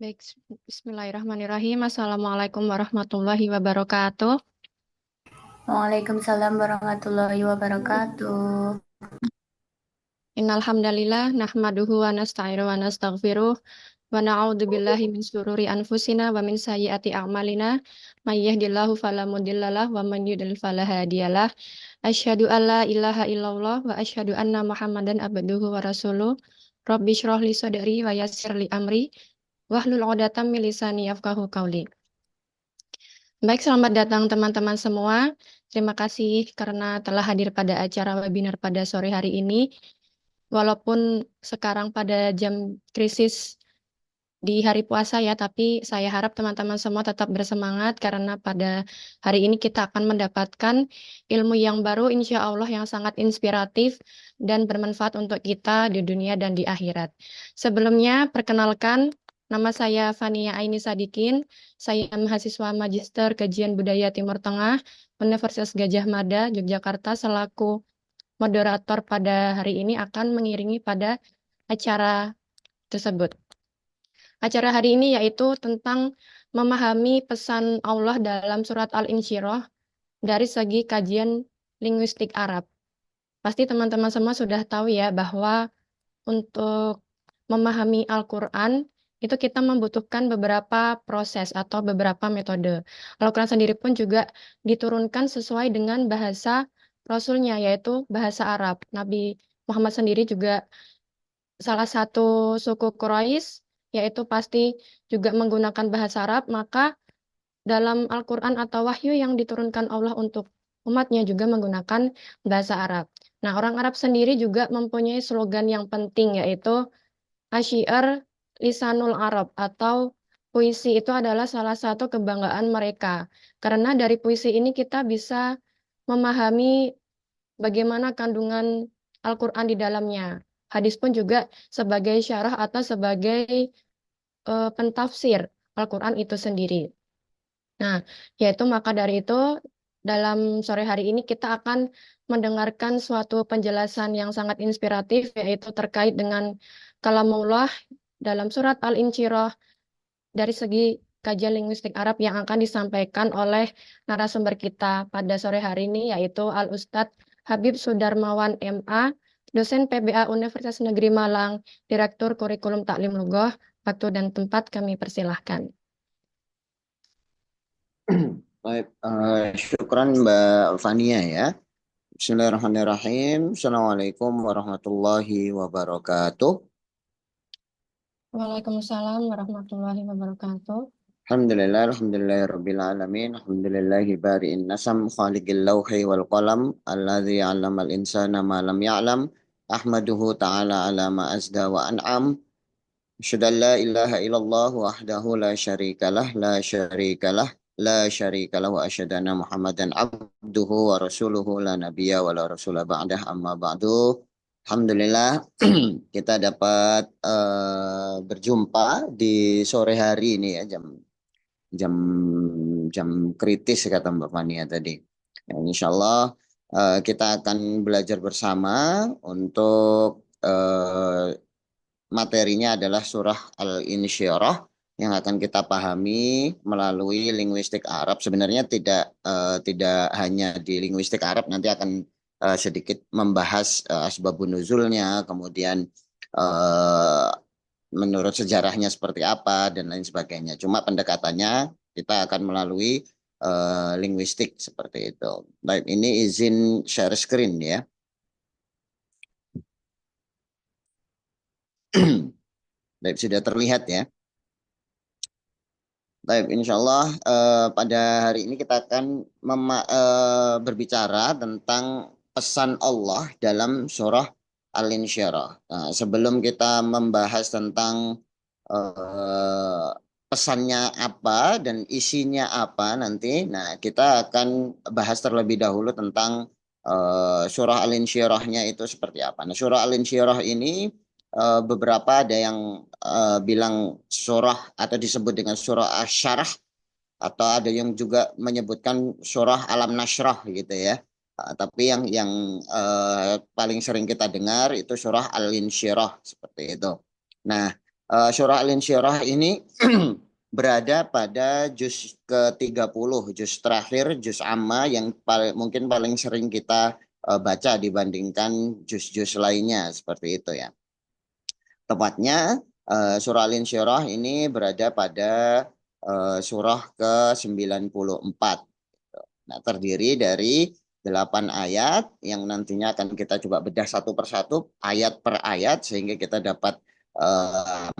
Baik, Bismillahirrahmanirrahim. Assalamualaikum warahmatullahi wabarakatuh. Waalaikumsalam warahmatullahi wabarakatuh. Innal hamdalillah nahmaduhu wa nasta'inuhu wa nastaghfiruh wa na'udzu billahi min syururi anfusina wa min sayyiati a'malina. May yahdihillahu fala mudhillalah wa man yudlil fala hadiyalah. Asyhadu an la ilaha illallah wa asyhadu anna Muhammadan abduhu wa rasuluh. Rabbi shrah li sadri wa yassir li amri wahlul 'uqdatam min lisani yafqahu qawli. Baik, selamat datang teman-teman semua. Terima kasih karena telah hadir pada acara webinar pada sore hari ini. Walaupun sekarang pada jam krisis di hari puasa ya, tapi saya harap teman-teman semua tetap bersemangat karena pada hari ini kita akan mendapatkan ilmu yang baru, insya Allah yang sangat inspiratif dan bermanfaat untuk kita di dunia dan di akhirat. Sebelumnya, perkenalkan, nama saya Fania Aini Sadikin. Saya mahasiswa Magister Kajian Budaya Timur Tengah, Universitas Gadjah Mada, Yogyakarta, selaku moderator pada hari ini akan mengiringi pada acara tersebut. Acara hari ini yaitu tentang memahami pesan Allah dalam surat Al-Insyirah dari segi kajian linguistik Arab. Pasti teman-teman semua sudah tahu ya bahwa untuk memahami Al-Quran itu kita membutuhkan beberapa proses atau beberapa metode. Al-Quran sendiri pun juga diturunkan sesuai dengan bahasa Rasulnya, yaitu bahasa Arab. Nabi Muhammad sendiri juga salah satu suku Quraisy, yaitu pasti juga menggunakan bahasa Arab, maka dalam Al-Quran atau wahyu yang diturunkan Allah untuk umatnya juga menggunakan bahasa Arab. Nah, orang Arab sendiri juga mempunyai slogan yang penting, yaitu Asy'ar Lisanul Arab, atau puisi itu adalah salah satu kebanggaan mereka. Karena dari puisi ini kita bisa memahami bagaimana kandungan Al-Quran di dalamnya. Hadis pun juga sebagai syarah atau sebagai pentafsir Al-Quran itu sendiri. Nah, yaitu maka dari itu dalam sore hari ini kita akan mendengarkan suatu penjelasan yang sangat inspiratif, yaitu terkait dengan kalamullah dalam surat Al-Insyirah dari segi kajian linguistik Arab yang akan disampaikan oleh narasumber kita pada sore hari ini, yaitu Al-Ustadz Habib Sudarmawan MA, dosen PBA Universitas Negeri Malang, Direktur Kurikulum Taklim Lughoh. Waktu dan tempat kami persilahkan. Baik, syukran Mbak Fania ya. Bismillahirrahmanirrahim. Assalamualaikum warahmatullahi wabarakatuh. Waalaikumsalam warahmatullahi wabarakatuh. Alhamdulillah, alamin. Alhamdulillahi bari'in nasam, khaliqil lawhi wal qalam, alladzi 'allamal insana ma lam ya'lam. Ahmaduhu ta'ala ala ma azda wa an'am. Asyhadu an la ilaha illallah wahdahu la syarikalah, la syarikalah wa asyhadu anna Muhammadan abduhu wa rasuluhu la nabiyya wa la rasula ba'dah amma ba'du. Alhamdulillah kita dapat berjumpa di sore hari ini ya, jam jam kritis kata Mbak Fania tadi. Ya, insya Allah kita akan belajar bersama untuk materinya adalah surah Al-Insyirah yang akan kita pahami melalui linguistik Arab. Sebenarnya tidak hanya di linguistik Arab, nanti akan sedikit membahas asbabun nuzulnya, kemudian eh, menurut sejarahnya seperti apa dan lain sebagainya. Cuma pendekatannya kita akan melalui linguistik seperti itu. Baik, ini izin share screen ya. Baik, sudah terlihat ya. Baik, insya Allah pada hari ini kita akan berbicara tentang pesan Allah dalam surah Al-Insyirah. Nah, sebelum kita membahas tentang eh, pesannya apa dan isinya apa nanti, nah kita akan bahas terlebih dahulu tentang surah Al-Insyirahnya itu seperti apa. Nah, surah Al-Insyirah ini beberapa ada yang bilang surah atau disebut dengan surah Asy-Syarah, atau ada yang juga menyebutkan surah Alam Nashrah gitu ya. Tapi yang paling sering kita dengar itu surah Al-Insyirah seperti itu. Nah, Surah Al-Insyirah ini berada pada juz ke-30, juz terakhir, juz amma yang mungkin paling sering kita baca dibandingkan juz-juz lainnya seperti itu ya. Tepatnya surah Al-Insyirah ini berada pada surah ke-94. Nah, terdiri dari 8 ayat yang nantinya akan kita coba bedah satu persatu ayat per ayat sehingga kita dapat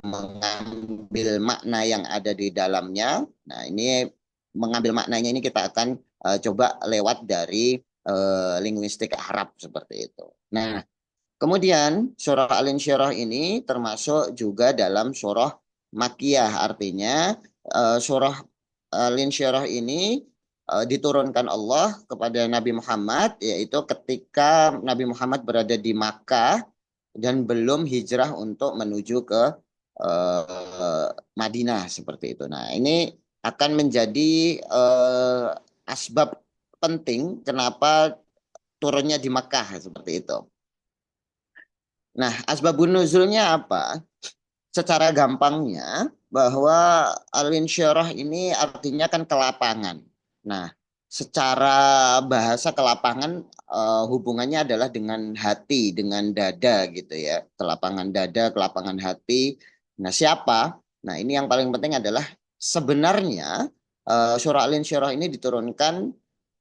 mengambil makna yang ada di dalamnya. Nah, ini mengambil maknanya ini kita akan coba lewat dari linguistik Arab seperti itu. Nah, kemudian surah Al-Insyirah ini termasuk juga dalam surah Makkiyah, artinya surah Al-Insyirah ini diturunkan Allah kepada Nabi Muhammad, yaitu ketika Nabi Muhammad berada di Makkah dan belum hijrah untuk menuju ke Madinah seperti itu. Nah, ini akan menjadi asbab penting kenapa turunnya di Makkah seperti itu. Nah, asbabun nuzulnya apa? Secara gampangnya bahwa al-insyirah ini artinya kan kelapangan. Nah, secara bahasa kelapangan hubungannya adalah dengan hati, dengan dada gitu ya. Kelapangan dada, kelapangan hati. Nah, siapa? Nah, ini yang paling penting adalah sebenarnya surah al-insyirah ini diturunkan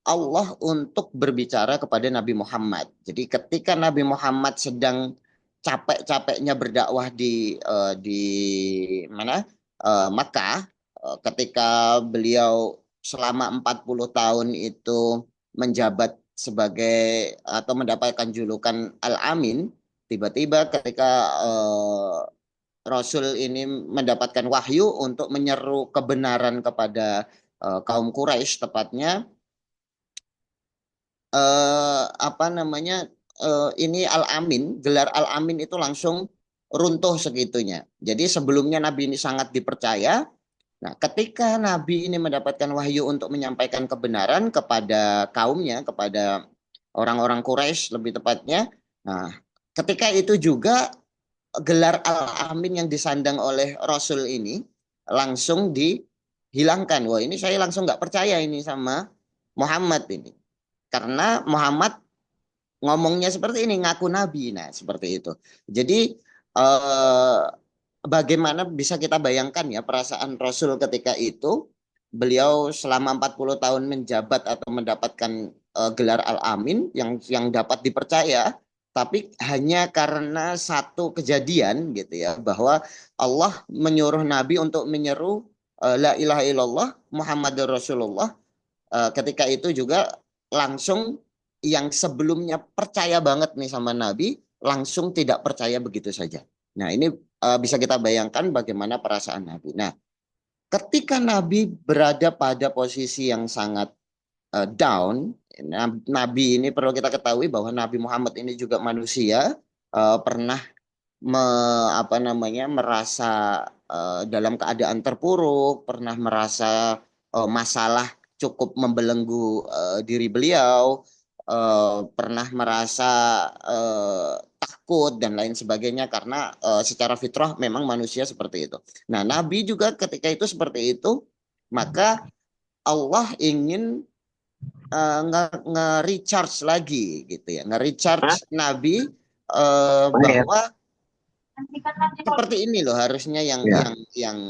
Allah untuk berbicara kepada Nabi Muhammad. Jadi ketika Nabi Muhammad sedang capek-capeknya berdakwah di mana Makkah, ketika beliau selama 40 tahun itu menjabat sebagai atau mendapatkan julukan Al-Amin, tiba-tiba ketika Rasul ini mendapatkan wahyu untuk menyeru kebenaran kepada kaum Quraisy tepatnya apa namanya ini Al-Amin, gelar Al-Amin itu langsung runtuh segitunya. Jadi sebelumnya Nabi ini sangat dipercaya. Nah, ketika Nabi ini mendapatkan wahyu untuk menyampaikan kebenaran kepada kaumnya, kepada orang-orang Quraisy lebih tepatnya. Nah, ketika itu juga gelar Al-Amin yang disandang oleh Rasul ini langsung dihilangkan. Wah, ini saya langsung nggak percaya ini sama Muhammad ini. Karena Muhammad ngomongnya seperti ini, ngaku nabi. Nah, seperti itu. Jadi eh, bagaimana bisa kita bayangkan ya perasaan Rasul ketika itu beliau selama 40 tahun menjabat atau mendapatkan gelar Al-Amin yang dapat dipercaya, tapi hanya karena satu kejadian gitu ya bahwa Allah menyuruh Nabi untuk menyeru la ilaha illallah Muhammadur Rasulullah. Ketika itu juga langsung yang sebelumnya percaya banget nih sama Nabi langsung tidak percaya begitu saja. Nah, ini bisa kita bayangkan bagaimana perasaan Nabi. Nah, ketika Nabi berada pada posisi yang sangat down, Nabi ini perlu kita ketahui bahwa Nabi Muhammad ini juga manusia, pernah apa namanya merasa dalam keadaan terpuruk, pernah merasa masalah cukup membelenggu diri beliau, pernah merasa takut dan lain sebagainya karena secara fitrah memang manusia seperti itu. Nah, Nabi juga ketika itu seperti itu, maka Allah ingin nge-recharge lagi gitu ya, nge-recharge Nabi bahwa seperti ini loh harusnya yang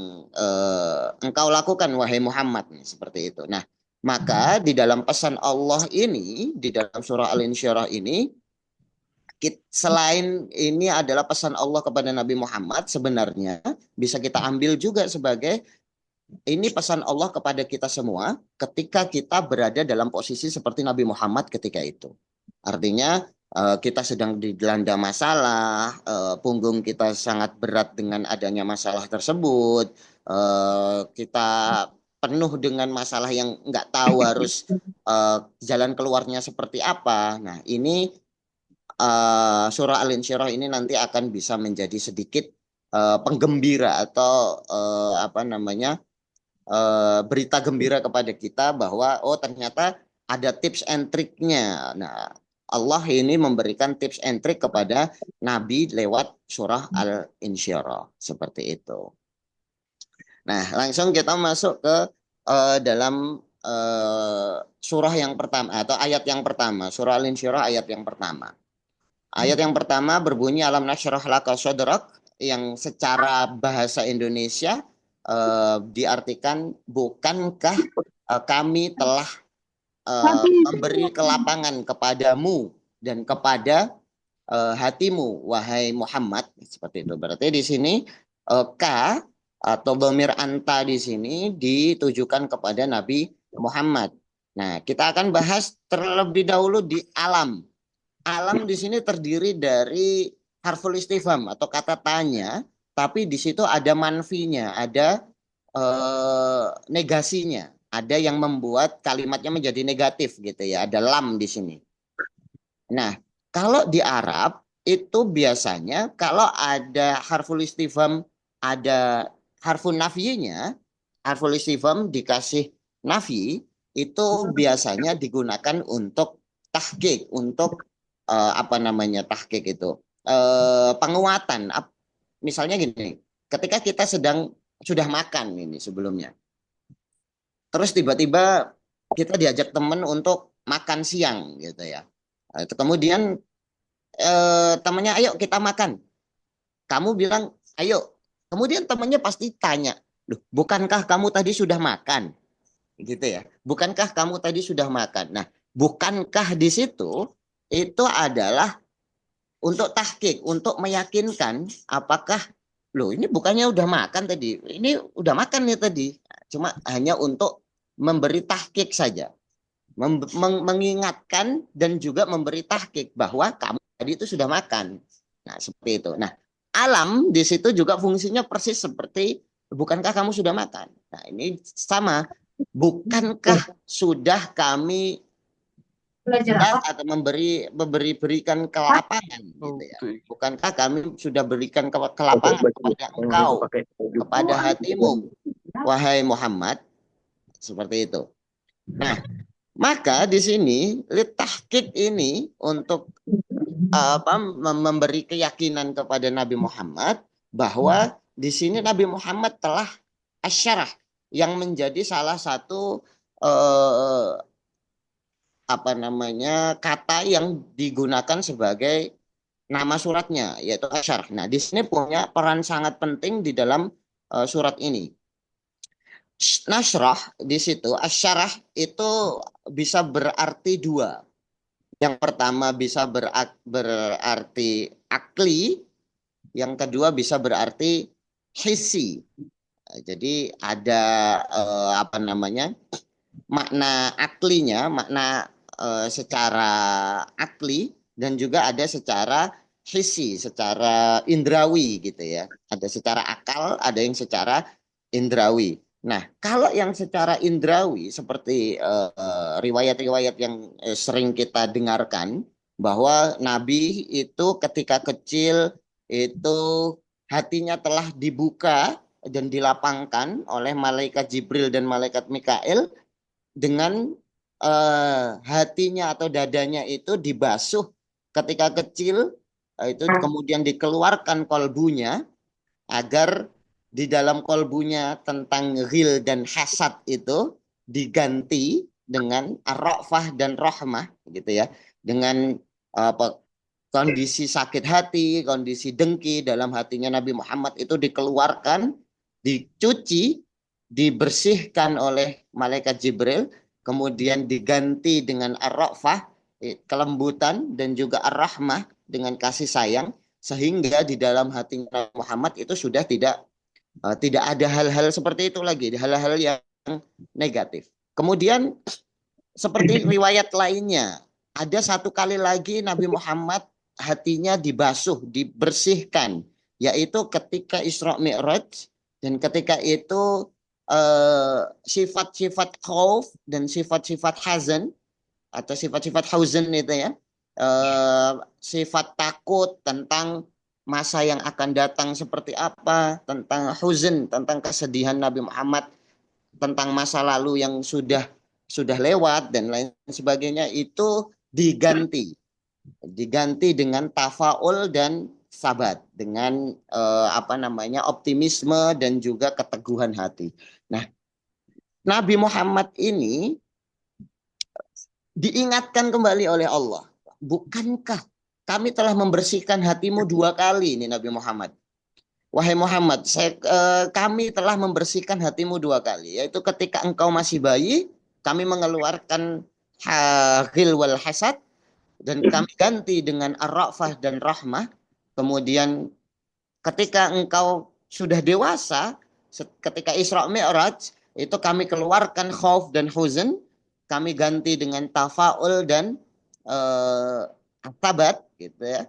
engkau lakukan wahai Muhammad nih, seperti itu. Nah, maka di dalam pesan Allah ini di dalam surah Al-Insyirah ini selain ini adalah pesan Allah kepada Nabi Muhammad, sebenarnya bisa kita ambil juga sebagai ini pesan Allah kepada kita semua ketika kita berada dalam posisi seperti Nabi Muhammad ketika itu. Artinya kita sedang dilanda masalah, punggung kita sangat berat dengan adanya masalah tersebut, kita penuh dengan masalah yang nggak tahu harus jalan keluarnya seperti apa. Nah, ini surah Al-Insyirah ini nanti akan bisa menjadi sedikit penggembira atau apa namanya berita gembira kepada kita bahwa oh ternyata ada tips and triknya. Nah, Allah ini memberikan tips and trick kepada Nabi lewat surah Al-Insyirah. Seperti itu. Nah, langsung kita masuk ke dalam surah yang pertama atau ayat yang pertama, surah Al-Insyirah ayat yang pertama. Ayat yang pertama berbunyi alam nasyrah laka sadrak, yang secara bahasa Indonesia diartikan bukankah kami telah memberi kelapangan kepadamu dan kepada hatimu wahai Muhammad, seperti itu. Berarti di sini ka atau dhamir anta di sini ditujukan kepada Nabi Muhammad. Nah, kita akan bahas terlebih dahulu di alam. Alam di sini terdiri dari harful istifham atau kata tanya, tapi di situ ada manfinya, ada negasinya, ada yang membuat kalimatnya menjadi negatif gitu ya, ada lam di sini. Nah, kalau di Arab itu biasanya kalau ada harful istifham, ada harful nafinya, harful istifham dikasih nafi, itu biasanya digunakan untuk tahqiq, untuk apa namanya tahqiq itu? Penguatan. Misalnya gini, ketika kita sudah makan ini sebelumnya. Terus tiba-tiba kita diajak teman untuk makan siang gitu ya. Kemudian temannya, ayo kita makan. Kamu bilang, ayo. Kemudian temannya pasti tanya, loh, bukankah kamu tadi sudah makan? Gitu ya. Bukankah kamu tadi sudah makan? Nah, bukankah di situ itu adalah untuk tahqiq, untuk meyakinkan apakah, loh ini bukannya udah makan tadi, ini udah makan nih tadi. Cuma hanya untuk memberi tahqiq saja. Mengingatkan dan juga memberi tahqiq bahwa kamu tadi itu sudah makan. Nah, seperti itu. Nah, alam di situ juga fungsinya persis seperti bukankah kamu sudah makan. Nah, ini sama. Bukankah sudah kami atau berikan kelapangan gitu ya. Bukankah kami sudah berikan kelapangan kepada engkau, kepada hatimu wahai Muhammad, seperti itu. Nah, maka di sini litahqiq ini untuk memberi keyakinan kepada Nabi Muhammad bahwa di sini Nabi Muhammad telah asyarah, yang menjadi salah satu apa namanya kata yang digunakan sebagai nama suratnya, yaitu asyarah. Nah, di sini punya peran sangat penting di dalam surat ini. Nasrah di situ, asyarah itu bisa berarti dua. Yang pertama bisa berarti akli, yang kedua bisa berarti hissi. Jadi ada apa namanya makna aklinya, makna secara akli, dan juga ada secara hissi, secara indrawi gitu ya. Ada secara akal, ada yang secara indrawi. Nah, kalau yang secara indrawi seperti riwayat-riwayat yang sering kita dengarkan bahwa Nabi itu ketika kecil itu hatinya telah dibuka dan dilapangkan oleh malaikat Jibril dan malaikat Mikail dengan hatinya atau dadanya itu dibasuh ketika kecil, itu kemudian dikeluarkan kolbunya agar di dalam kolbunya tentang ghil dan hasad itu diganti dengan ar-ra'fah dan rahmah gitu ya, dengan kondisi sakit hati, kondisi dengki dalam hatinya Nabi Muhammad itu dikeluarkan, dicuci, dibersihkan oleh malaikat Jibril, kemudian diganti dengan ar-ra'fah, kelembutan, dan juga ar-rahmah dengan kasih sayang, sehingga di dalam hati Muhammad itu sudah tidak ada hal-hal seperti itu lagi, hal-hal yang negatif. Kemudian seperti riwayat lainnya, ada satu kali lagi Nabi Muhammad hatinya dibasuh, dibersihkan, yaitu ketika Isra Mi'raj, dan ketika itu sifat-sifat khauf dan sifat-sifat hazan atau sifat-sifat huzn itu ya, sifat takut tentang masa yang akan datang seperti apa, tentang huzn, tentang kesedihan Nabi Muhammad, tentang masa lalu yang sudah lewat dan lain sebagainya, itu diganti diganti dengan tafaul dan sabat, dengan optimisme dan juga keteguhan hati. Nah, Nabi Muhammad ini diingatkan kembali oleh Allah. Bukankah kami telah membersihkan hatimu 2 kali, ini Nabi Muhammad. Wahai Muhammad, kami telah membersihkan hatimu 2 kali, yaitu ketika engkau masih bayi, kami mengeluarkan hagil wal hasad, dan kami ganti dengan ar-ra'fah dan rahmah. Kemudian ketika engkau sudah dewasa, ketika Isra Mi'raj, itu kami keluarkan khauf dan huzn, kami ganti dengan tafaul dan tabat, gitu ya.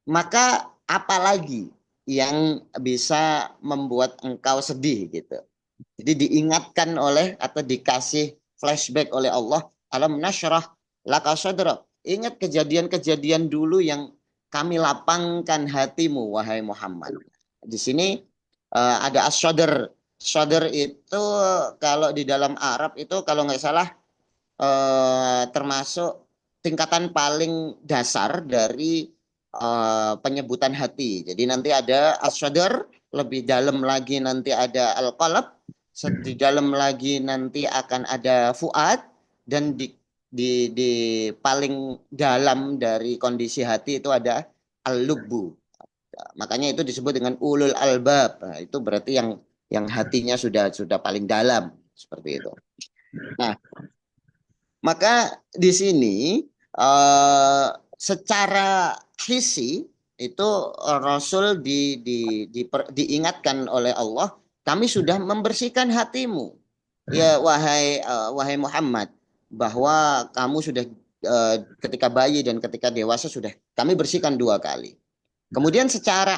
Maka apalagi yang bisa membuat engkau sedih gitu. Jadi diingatkan oleh atau dikasih flashback oleh Allah, alam nasyrah laka sadrak. Ingat kejadian-kejadian dulu yang kami lapangkan hatimu, wahai Muhammad. Di sini ada as-sadr. Sadr itu kalau di dalam Arab itu kalau nggak salah termasuk tingkatan paling dasar dari penyebutan hati. Jadi nanti ada as-sadr, lebih dalam lagi nanti ada al-qalb, di dalam lagi nanti akan ada fuad, dan di paling dalam dari kondisi hati itu ada al-lubbu. Makanya itu disebut dengan ulul albab. Nah, itu berarti yang hatinya sudah paling dalam, seperti itu. Nah, maka di sini secara hisi itu Rasul diingatkan oleh Allah, kami sudah membersihkan hatimu, ya wahai Muhammad, bahwa kamu sudah ketika bayi dan ketika dewasa sudah kami bersihkan 2 kali. Kemudian secara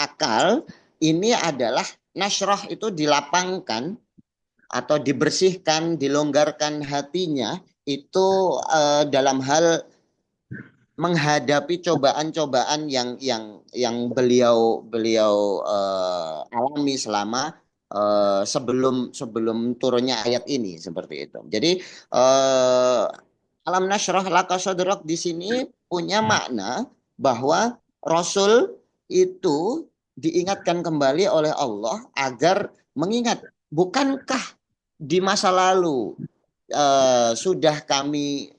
akal ini adalah nasroh itu dilapangkan atau dibersihkan, dilonggarkan hatinya itu dalam hal menghadapi cobaan-cobaan yang beliau alami selama sebelum turunnya ayat ini, seperti itu. Jadi alam nasyrah laka sadrak di sini punya makna bahwa Rasul itu diingatkan kembali oleh Allah agar mengingat, bukankah di masa lalu sudah kami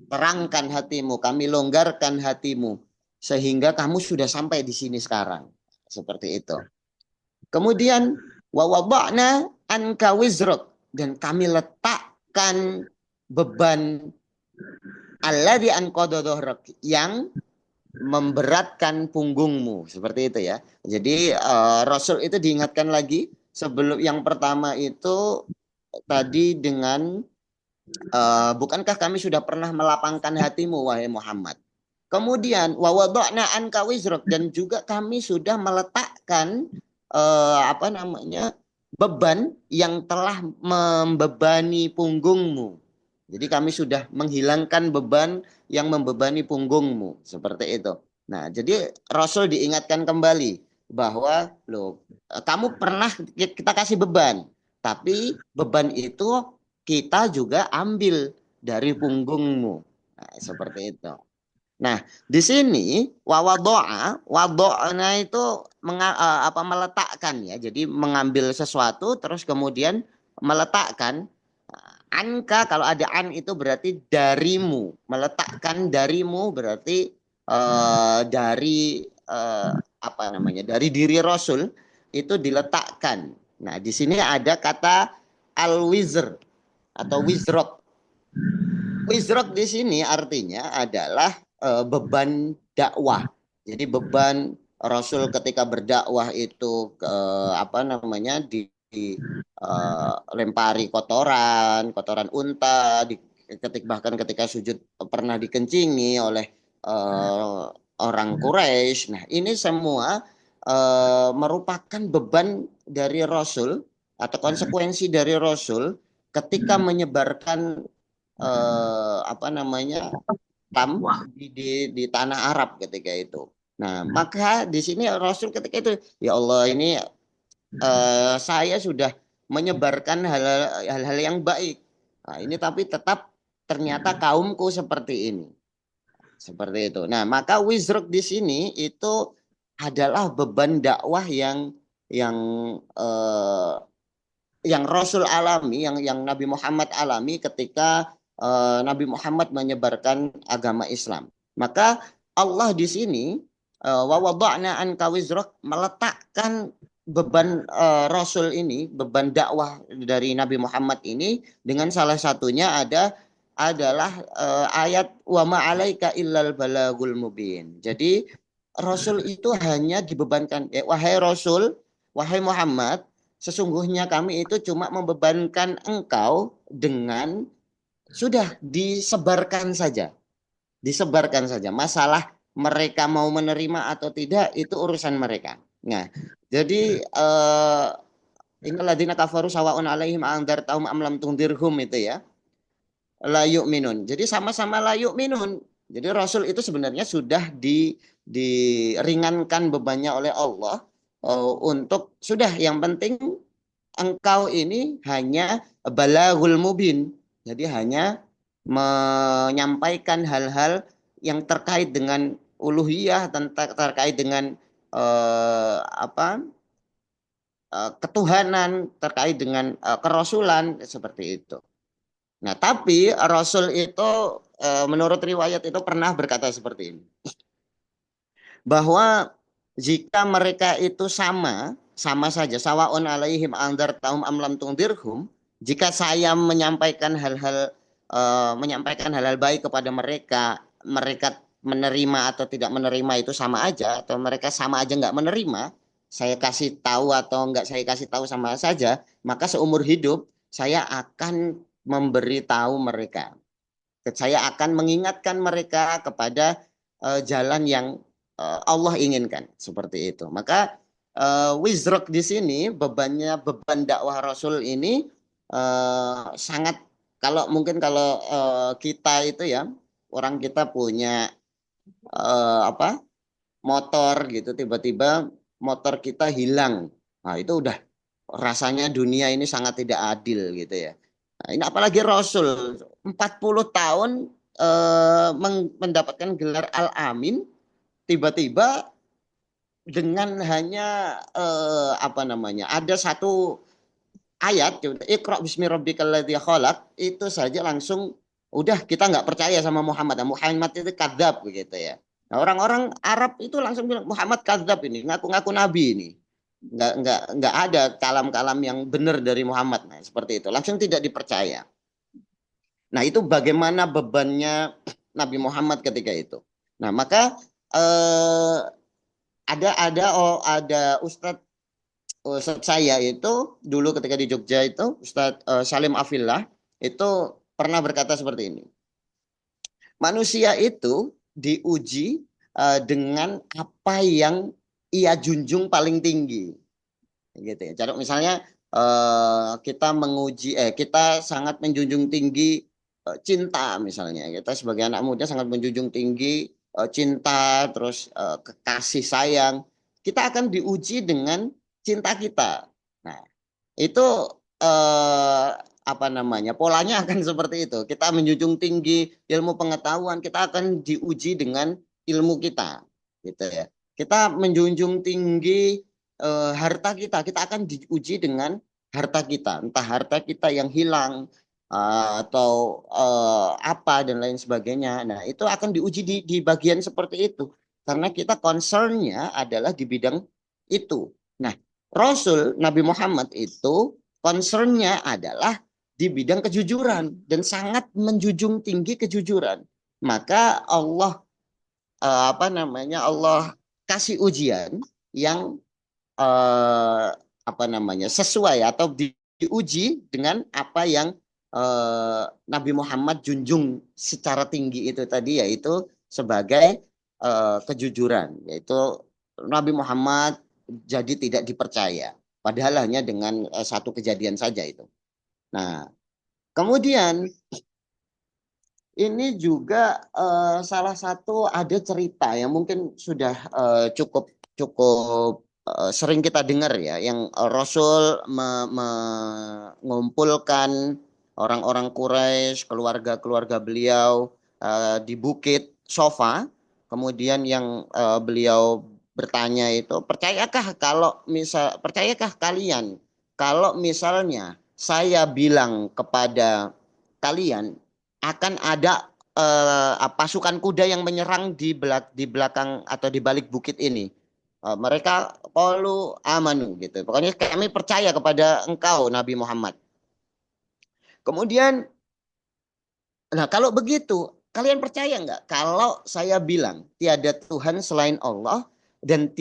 terangkan hatimu, kami longgarkan hatimu, sehingga kamu sudah sampai di sini sekarang. Seperti itu. Kemudian wa wada'na anka wizrak, dan kami letakkan beban alladzi anqadha dhahrak, yang memberatkan punggungmu, seperti itu ya. Jadi Rasul itu diingatkan lagi sebelum yang pertama itu tadi dengan bukankah kami sudah pernah melapangkan hatimu, wahai Muhammad. Kemudian wa wada'na anka wizrak, dan juga kami sudah meletakkan beban yang telah membebani punggungmu. Jadi kami sudah menghilangkan beban yang membebani punggungmu, seperti itu. Nah, jadi Rasul diingatkan kembali bahwa loh, kamu pernah kita kasih beban, tapi beban itu kita juga ambil dari punggungmu. Nah, seperti itu. Nah, di sini wado'na itu meletakkan ya. Jadi mengambil sesuatu terus kemudian meletakkan. Anka, kalau ada an itu berarti darimu. Meletakkan darimu berarti dari dari diri Rasul itu diletakkan. Nah, di sini ada kata al-wizr atau wizrok. Wizrok di sini artinya adalah beban dakwah. Jadi beban Rasul ketika berdakwah itu lempari kotoran unta, bahkan ketika sujud pernah dikencingi oleh orang Quraisy. Nah, ini semua merupakan beban dari Rasul atau konsekuensi dari Rasul ketika menyebarkan Islam di tanah Arab ketika itu. Nah, maka di sini Rasul ketika itu, ya Allah, ini saya sudah menyebarkan hal-hal yang baik. Nah, ini tapi tetap ternyata kaumku seperti ini. Seperti itu. Nah, maka wizruk di sini itu adalah beban dakwah yang eh, yang Rasul alami, yang Nabi Muhammad alami ketika Nabi Muhammad menyebarkan agama Islam. Maka Allah di sini wa wada'na anka wizrak, meletakkan beban Rasul ini, beban dakwah dari Nabi Muhammad ini dengan salah satunya adalah ayat wa ma'alaika illal balagul mubin. Jadi Rasul itu hanya dibebankan, wahai Rasul, wahai Muhammad, sesungguhnya kami itu cuma membebankan engkau dengan sudah disebarkan saja. Disebarkan saja. Masalah mereka mau menerima atau tidak itu urusan mereka. Nah, jadi innalladzina kafaru sawa'un 'alaihim anzartahum am lam tundirhum itu ya. La yu'minun. Jadi sama-sama la yu'minun. Jadi Rasul itu sebenarnya sudah diringankan bebannya oleh Allah untuk sudah yang penting engkau ini hanya balaghul mubin. Jadi hanya menyampaikan hal-hal yang terkait dengan uluhiyah, terkait dengan ketuhanan, terkait dengan kerasulan seperti itu. Nah, tapi Rasul itu menurut riwayat itu pernah berkata seperti ini. Bahwa jika mereka itu sama saja, sawaun alaihim andzartahum am lam tundirhum, jika saya menyampaikan hal-hal baik kepada mereka, mereka menerima atau tidak menerima itu sama aja, atau mereka sama aja nggak menerima, saya kasih tahu atau nggak saya kasih tahu sama saja, maka seumur hidup saya akan memberitahu mereka. Saya akan mengingatkan mereka kepada jalan yang Allah inginkan seperti itu. Maka wizrok di sini beban dakwah Rasul ini sangat kalau kita itu ya orang kita punya motor gitu tiba-tiba motor kita hilang. Nah, itu udah rasanya dunia ini sangat tidak adil gitu ya. Nah, ini apalagi Rasul 40 tahun mendapatkan gelar Al-Amin, tiba-tiba dengan hanya ada satu ayat Iqra bismi rabbikal ladzi khalaq, itu saja langsung udah kita nggak percaya sama Muhammad. Nah, Muhammad itu kadzab begitu ya. Nah, orang-orang Arab itu langsung bilang Muhammad kadzab ini, ngaku-ngaku nabi ini. Nggak ada kalam-kalam yang benar dari Muhammad. Nah, seperti itu. Langsung tidak dipercaya. Nah, itu bagaimana bebannya Nabi Muhammad ketika itu. Nah, maka ada Ustadz saya itu dulu ketika di Jogja itu Ustadz Salim Afillah itu pernah berkata seperti ini. Manusia itu diuji dengan apa yang ia junjung paling tinggi. Gitu ya. Jadi misalnya kita sangat menjunjung tinggi cinta misalnya. Kita sebagai anak muda sangat menjunjung tinggi cinta, terus kasih sayang. Kita akan diuji dengan cinta kita. Nah, itu polanya akan seperti itu. Kita menjunjung tinggi ilmu pengetahuan, kita akan diuji dengan ilmu kita, gitu ya. Kita menjunjung tinggi harta kita, kita akan diuji dengan harta kita, entah harta kita yang hilang atau apa dan lain sebagainya. Nah, itu akan diuji di bagian seperti itu, karena kita concernnya adalah di bidang itu. Nah, Rasul Nabi Muhammad itu concernnya adalah di bidang kejujuran dan sangat menjunjung tinggi kejujuran. Maka Allah Allah kasih ujian yang sesuai atau diuji dengan apa yang Nabi Muhammad junjung secara tinggi itu tadi, yaitu sebagai kejujuran, yaitu Nabi Muhammad jadi tidak dipercaya, padahal hanya dengan satu kejadian saja itu. Nah, kemudian ini juga salah satu ada cerita yang mungkin sudah cukup sering kita dengar ya, yang Rasul mengumpulkan orang-orang Quraisy, keluarga-keluarga beliau di bukit Sofa. Kemudian yang beliau bertanya itu, percayakah kalian kalau misalnya saya bilang kepada kalian akan ada pasukan kuda yang menyerang di belakang atau di balik bukit ini. Mereka qalu amanu gitu. Pokoknya kami percaya kepada engkau Nabi Muhammad. Kemudian, nah kalau begitu, kalian percaya nggak kalau saya bilang tiada Tuhan selain Allah dan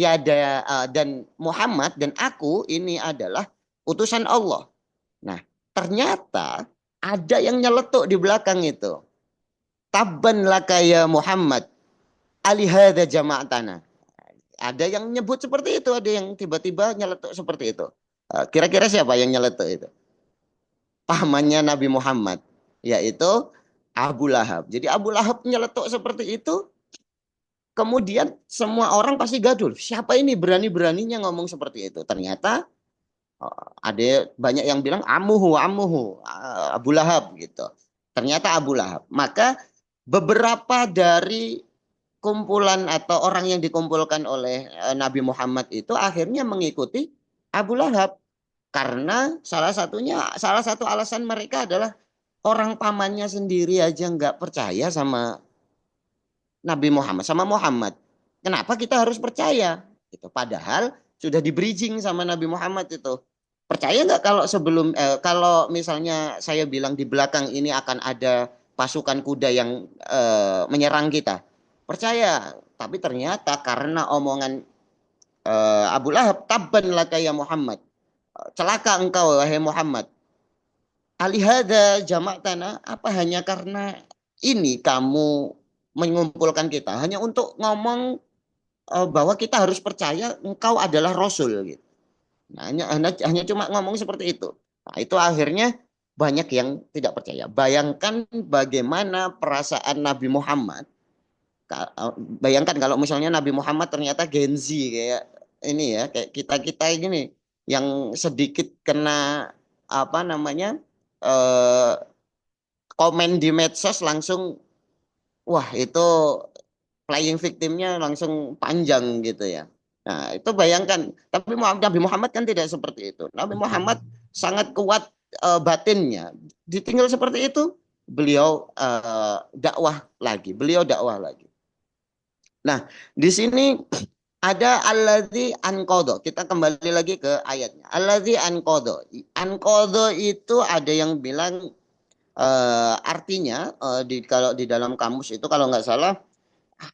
dan Muhammad dan aku ini adalah utusan Allah. Nah, ternyata ada yang nyeletuk di belakang itu. Tabban laka ya Muhammad, alihada jama'atana. Ada yang nyebut seperti itu, ada yang tiba-tiba nyeletuk seperti itu. Kira-kira siapa yang nyeletuk itu? Pamannya Nabi Muhammad, yaitu Abu Lahab. Jadi Abu Lahab nyeletuk seperti itu, kemudian semua orang pasti gaduh. Siapa ini berani-beraninya ngomong seperti itu? Ternyata ada banyak yang bilang amuhu, Abu Lahab gitu. Ternyata Abu Lahab. Maka beberapa dari kumpulan atau orang yang dikumpulkan oleh Nabi Muhammad itu akhirnya mengikuti Abu Lahab. Karena salah satu alasan mereka adalah orang pamannya sendiri aja nggak percaya sama Nabi Muhammad, sama Muhammad. Kenapa kita harus percaya? Itu padahal sudah di bridging sama Nabi Muhammad itu. Percaya nggak kalau misalnya saya bilang di belakang ini akan ada pasukan kuda yang menyerang kita? Percaya. Tapi ternyata karena omongan Abu Lahab, tabban laka ya Muhammad. Celaka engkau wahai Muhammad. Alihada jama'tana, apa hanya karena ini kamu mengumpulkan kita hanya untuk ngomong bahwa kita harus percaya engkau adalah rasul gitu. Nah, hanya cuma ngomong seperti itu. Nah, itu akhirnya banyak yang tidak percaya. Bayangkan bagaimana perasaan Nabi Muhammad. Bayangkan kalau misalnya Nabi Muhammad ternyata Gen Z kayak ini ya, kayak kita-kita ini yang sedikit kena apa namanya eh, komen di medsos langsung, wah itu playing victimnya langsung panjang gitu ya. Nah itu bayangkan, tapi Nabi Muhammad kan tidak seperti itu. Nabi Muhammad sangat kuat batinnya. Ditinggal seperti itu, beliau beliau dakwah lagi. Nah di sini ada alladzi anqadha. Kita kembali lagi ke ayatnya. Alladzi anqadha. Anqadha itu ada yang bilang artinya kalau di dalam kamus itu kalau nggak salah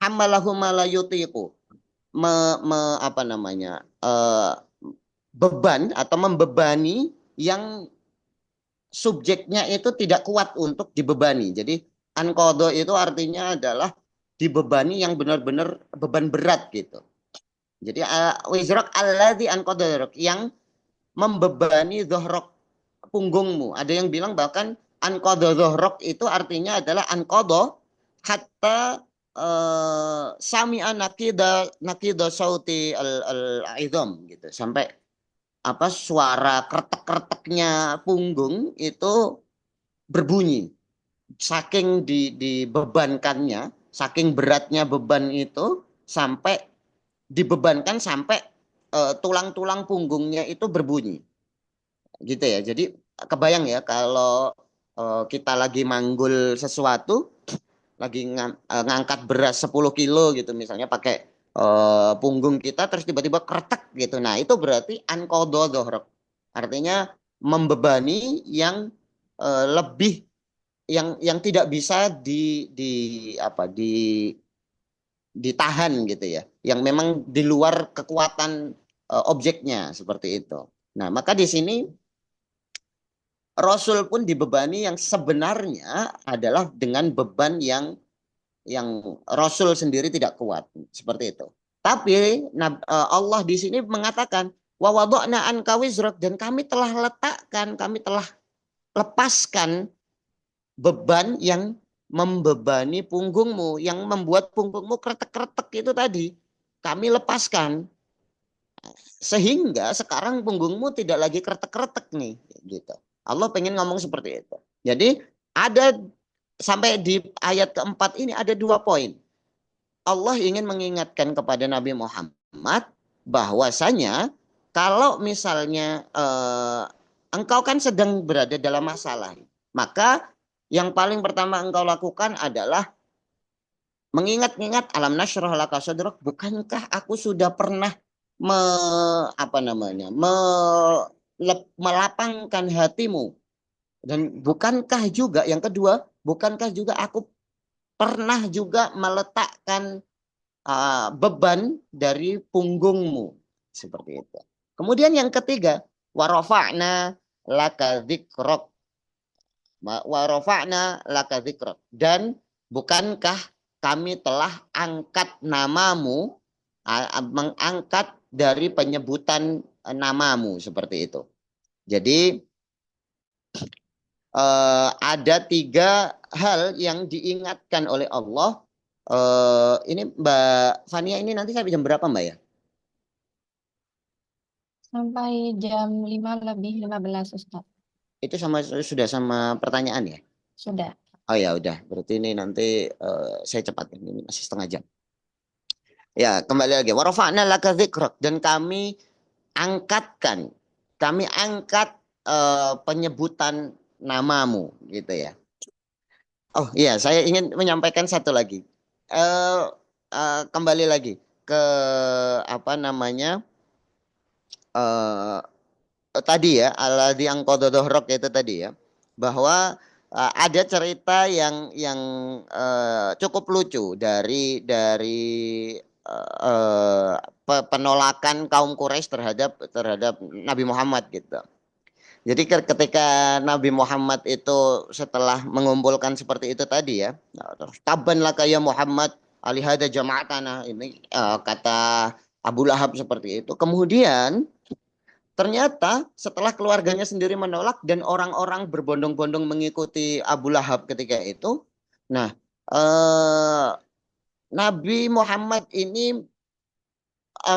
hamalahu malayutiku apa namanya beban atau membebani yang subjeknya itu tidak kuat untuk dibebani. Jadi anqadha itu artinya adalah dibebani yang benar-benar beban berat gitu. Jadi wizrak alladzi anqadha yang membebani dhuhrok punggungmu. Ada yang bilang bahkan anqadha dhuhrok itu artinya adalah anqadha hatta sami'a nakida sauti al-idham gitu. Sampai apa suara kretek-kreteknya punggung itu berbunyi. Saking dibebankannya, saking beratnya beban itu sampai dibebankan sampai tulang-tulang punggungnya itu berbunyi. Gitu ya. Jadi kebayang ya kalau kita lagi manggul sesuatu, lagi ngangkat beras 10 kilo gitu misalnya pakai punggung kita terus tiba-tiba kretek gitu. Nah, itu berarti anqadha dhuhrok. Artinya membebani yang lebih yang tidak bisa ditahan gitu ya. Yang memang di luar kekuatan objeknya seperti itu. Nah, maka di sini Rasul pun dibebani yang sebenarnya adalah dengan beban yang Rasul sendiri tidak kuat seperti itu. Tapi Allah di sini mengatakan wa wada'na anka wizrak, dan kami telah letakkan, kami telah lepaskan beban yang membebani punggungmu, yang membuat punggungmu kretek-kretek itu tadi. Kami lepaskan sehingga sekarang punggungmu tidak lagi kretek-kretek nih gitu. Allah pengen ngomong seperti itu. Jadi ada sampai di ayat keempat ini ada 2 poin. Allah ingin mengingatkan kepada Nabi Muhammad bahwasanya kalau misalnya engkau kan sedang berada dalam masalah, maka yang paling pertama engkau lakukan adalah mengingat-ingat alam nasyrah laka sadrak, bukankah aku sudah pernah me, apa namanya melapangkan hatimu, dan bukankah juga yang kedua, bukankah juga aku pernah juga meletakkan beban dari punggungmu, seperti itu. Kemudian yang ketiga, warofa'na laka dzikrok, warofa'na laka dzikrok, dan bukankah kami telah angkat namamu, mengangkat dari penyebutan namamu, seperti itu. Jadi ada 3 hal yang diingatkan oleh Allah. Ini Mbak Fania, ini nanti sampai jam berapa Mbak ya? Sampai jam 5 lebih 15 Ustaz. Itu sudah sama pertanyaan ya? Sudah. Oh ya udah, berarti ini nanti saya cepat, ini masih setengah jam. Ya, kembali lagi. Warafa'na laka dzikrak, dan kami angkat penyebutan namamu, gitu ya. Oh iya, saya ingin menyampaikan satu lagi. Eh Kembali lagi ke apa namanya? eh Tadi ya, alladzi anqadha dhahrak itu tadi ya, bahwa ada cerita yang cukup lucu dari penolakan kaum Quraisy terhadap Nabi Muhammad gitu. Jadi ketika Nabi Muhammad itu setelah mengumpulkan seperti itu tadi ya, taban laka ya Muhammad alihada jama'atana, ini kata Abu Lahab seperti itu. Kemudian ternyata setelah keluarganya sendiri menolak dan orang-orang berbondong-bondong mengikuti Abu Lahab ketika itu, nah eh, Nabi Muhammad ini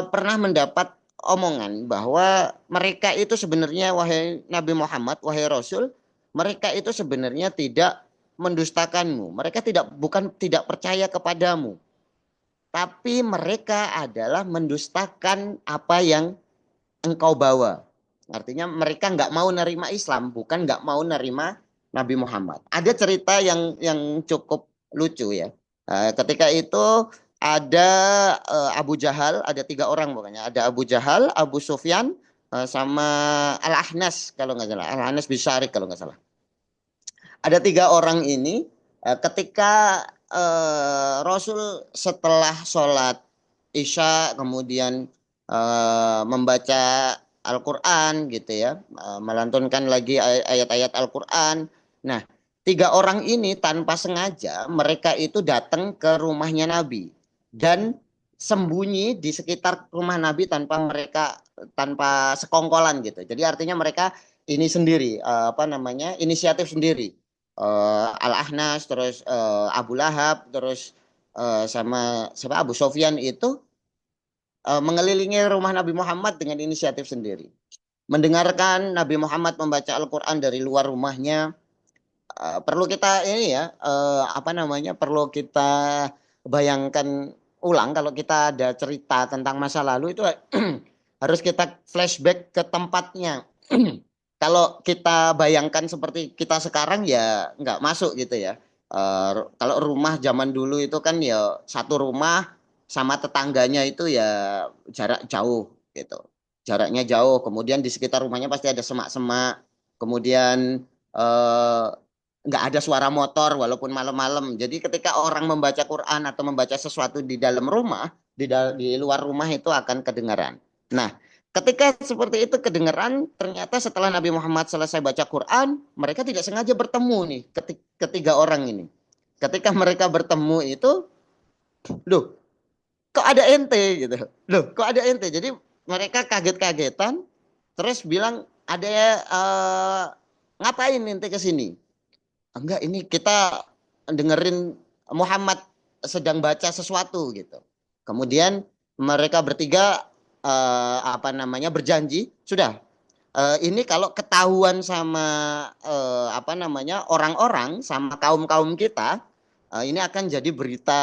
pernah mendapat omongan bahwa mereka itu sebenarnya, wahai Nabi Muhammad, wahai Rasul, mereka itu sebenarnya tidak mendustakanmu, mereka bukan tidak percaya kepadamu, tapi mereka adalah mendustakan apa yang engkau bawa. Artinya mereka nggak mau nerima Islam, bukan nggak mau nerima Nabi Muhammad. Ada cerita yang cukup lucu ya. Ketika itu ada Abu Jahal, ada 3 orang pokoknya. Ada Abu Jahal, Abu Sufyan, sama Al-Ahnas kalau nggak salah. Al-Ahnas bin Syarik kalau nggak salah. Ada 3 orang ini ketika Rasul setelah sholat Isya kemudian membaca Al-Quran gitu ya, melantunkan lagi ayat-ayat Al-Quran. Nah, 3 orang ini tanpa sengaja mereka itu datang ke rumahnya Nabi dan sembunyi di sekitar rumah Nabi tanpa sekongkolan gitu. Jadi artinya mereka ini sendiri, inisiatif sendiri. Al-Ahnas, terus Abu Lahab, terus sama Abu Sofyan itu mengelilingi rumah Nabi Muhammad dengan inisiatif sendiri. Mendengarkan Nabi Muhammad membaca Al-Quran dari luar rumahnya. Perlu kita ini ya, perlu kita bayangkan ulang kalau kita ada cerita tentang masa lalu itu harus kita flashback ke tempatnya. Kalau kita bayangkan seperti kita sekarang ya nggak masuk gitu ya. Kalau rumah zaman dulu itu kan ya satu rumah sama tetangganya itu ya jarak jauh gitu. Jaraknya jauh. Kemudian di sekitar rumahnya pasti ada semak-semak. Kemudian eh, nggak ada suara motor walaupun malam-malam. Jadi ketika orang membaca Quran atau membaca sesuatu di dalam rumah, di luar rumah itu akan kedengaran. Nah, ketika seperti itu kedengaran, ternyata setelah Nabi Muhammad selesai baca Quran, mereka tidak sengaja bertemu nih ketiga orang ini. Ketika mereka bertemu itu, loh, kok ada ente gitu. Loh, kok ada ente? Jadi mereka kaget-kagetan, terus bilang ada ngapain ente ke sini? Enggak, ini kita dengerin Muhammad sedang baca sesuatu gitu. Kemudian mereka bertiga berjanji, sudah Ini kalau ketahuan sama orang-orang, sama kaum-kaum kita, ini akan jadi berita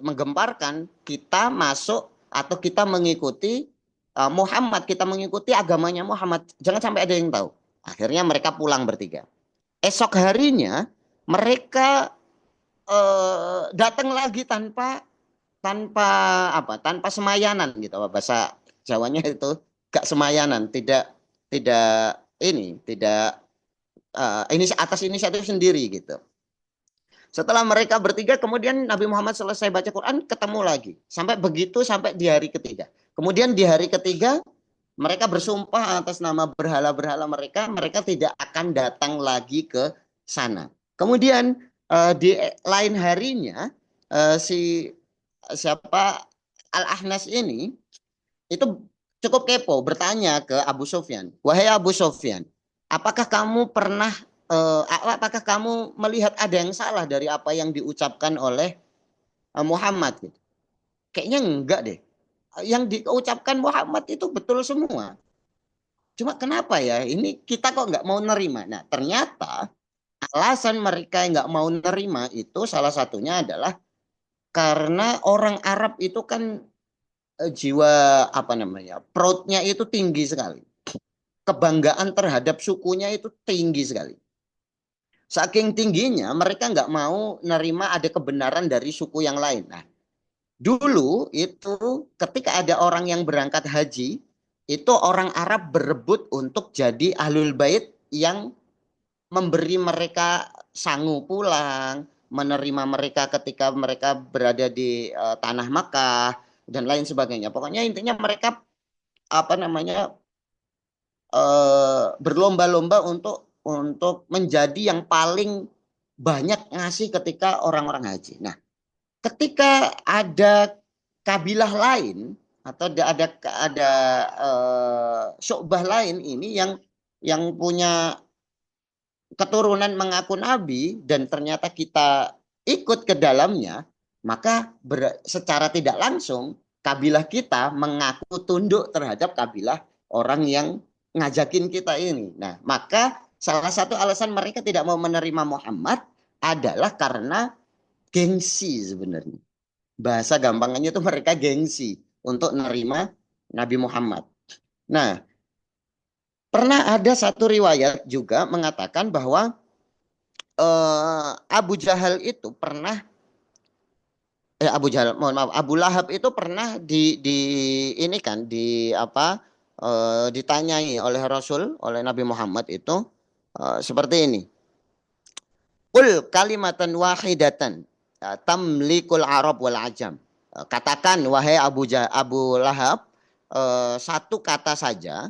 menggemparkan. Kita masuk atau kita mengikuti Muhammad, kita mengikuti agamanya Muhammad. Jangan sampai ada yang tahu. Akhirnya mereka pulang bertiga. Esok harinya mereka datang lagi tanpa tanpa semayanan gitu. Bahasa Jawanya itu gak semayanan, tidak ini atas inisiatif sendiri gitu. Setelah mereka bertiga, kemudian Nabi Muhammad selesai baca Quran, ketemu lagi. Sampai di hari ketiga. Kemudian di hari ketiga, mereka bersumpah atas nama berhala-berhala mereka, mereka tidak akan datang lagi ke sana. Kemudian di lain harinya, si siapa Al-Ahnas ini, itu cukup kepo, bertanya ke Abu Sufyan. Wahai Abu Sufyan, apakah kamu apakah kamu melihat ada yang salah dari apa yang diucapkan oleh Muhammad? Gitu. Kayaknya enggak deh. Yang diucapkan Muhammad itu betul semua. Cuma kenapa ya? Ini kita kok nggak mau nerima. Nah, ternyata alasan mereka nggak mau nerima itu salah satunya adalah karena orang Arab itu kan jiwa proudnya itu tinggi sekali. Kebanggaan terhadap sukunya itu tinggi sekali. Saking tingginya mereka nggak mau nerima ada kebenaran dari suku yang lain. Nah, dulu itu ketika ada orang yang berangkat haji, itu orang Arab berebut untuk jadi ahlul bait yang memberi mereka sangu pulang, menerima mereka ketika mereka berada di tanah Makkah dan lain sebagainya. Pokoknya intinya mereka berlomba-lomba untuk menjadi yang paling banyak ngasih ketika orang-orang haji. Nah, ketika ada kabilah lain atau ada syu'bah lain ini yang punya keturunan mengaku nabi dan ternyata kita ikut ke dalamnya, maka secara tidak langsung kabilah kita mengaku tunduk terhadap kabilah orang yang ngajakin kita ini. Nah, maka salah satu alasan mereka tidak mau menerima Muhammad adalah karena gengsi sebenarnya. Bahasa gampangnya itu mereka gengsi untuk menerima Nabi Muhammad. Nah, pernah ada satu riwayat juga mengatakan bahwa Abu Jahal itu pernah Abu Lahab itu pernah ditanyai oleh Rasul, oleh Nabi Muhammad itu seperti ini. Qul kalimatan wahidatan tamlikul Arab wal Ajam. Katakan wahai Abu Lahab, satu kata saja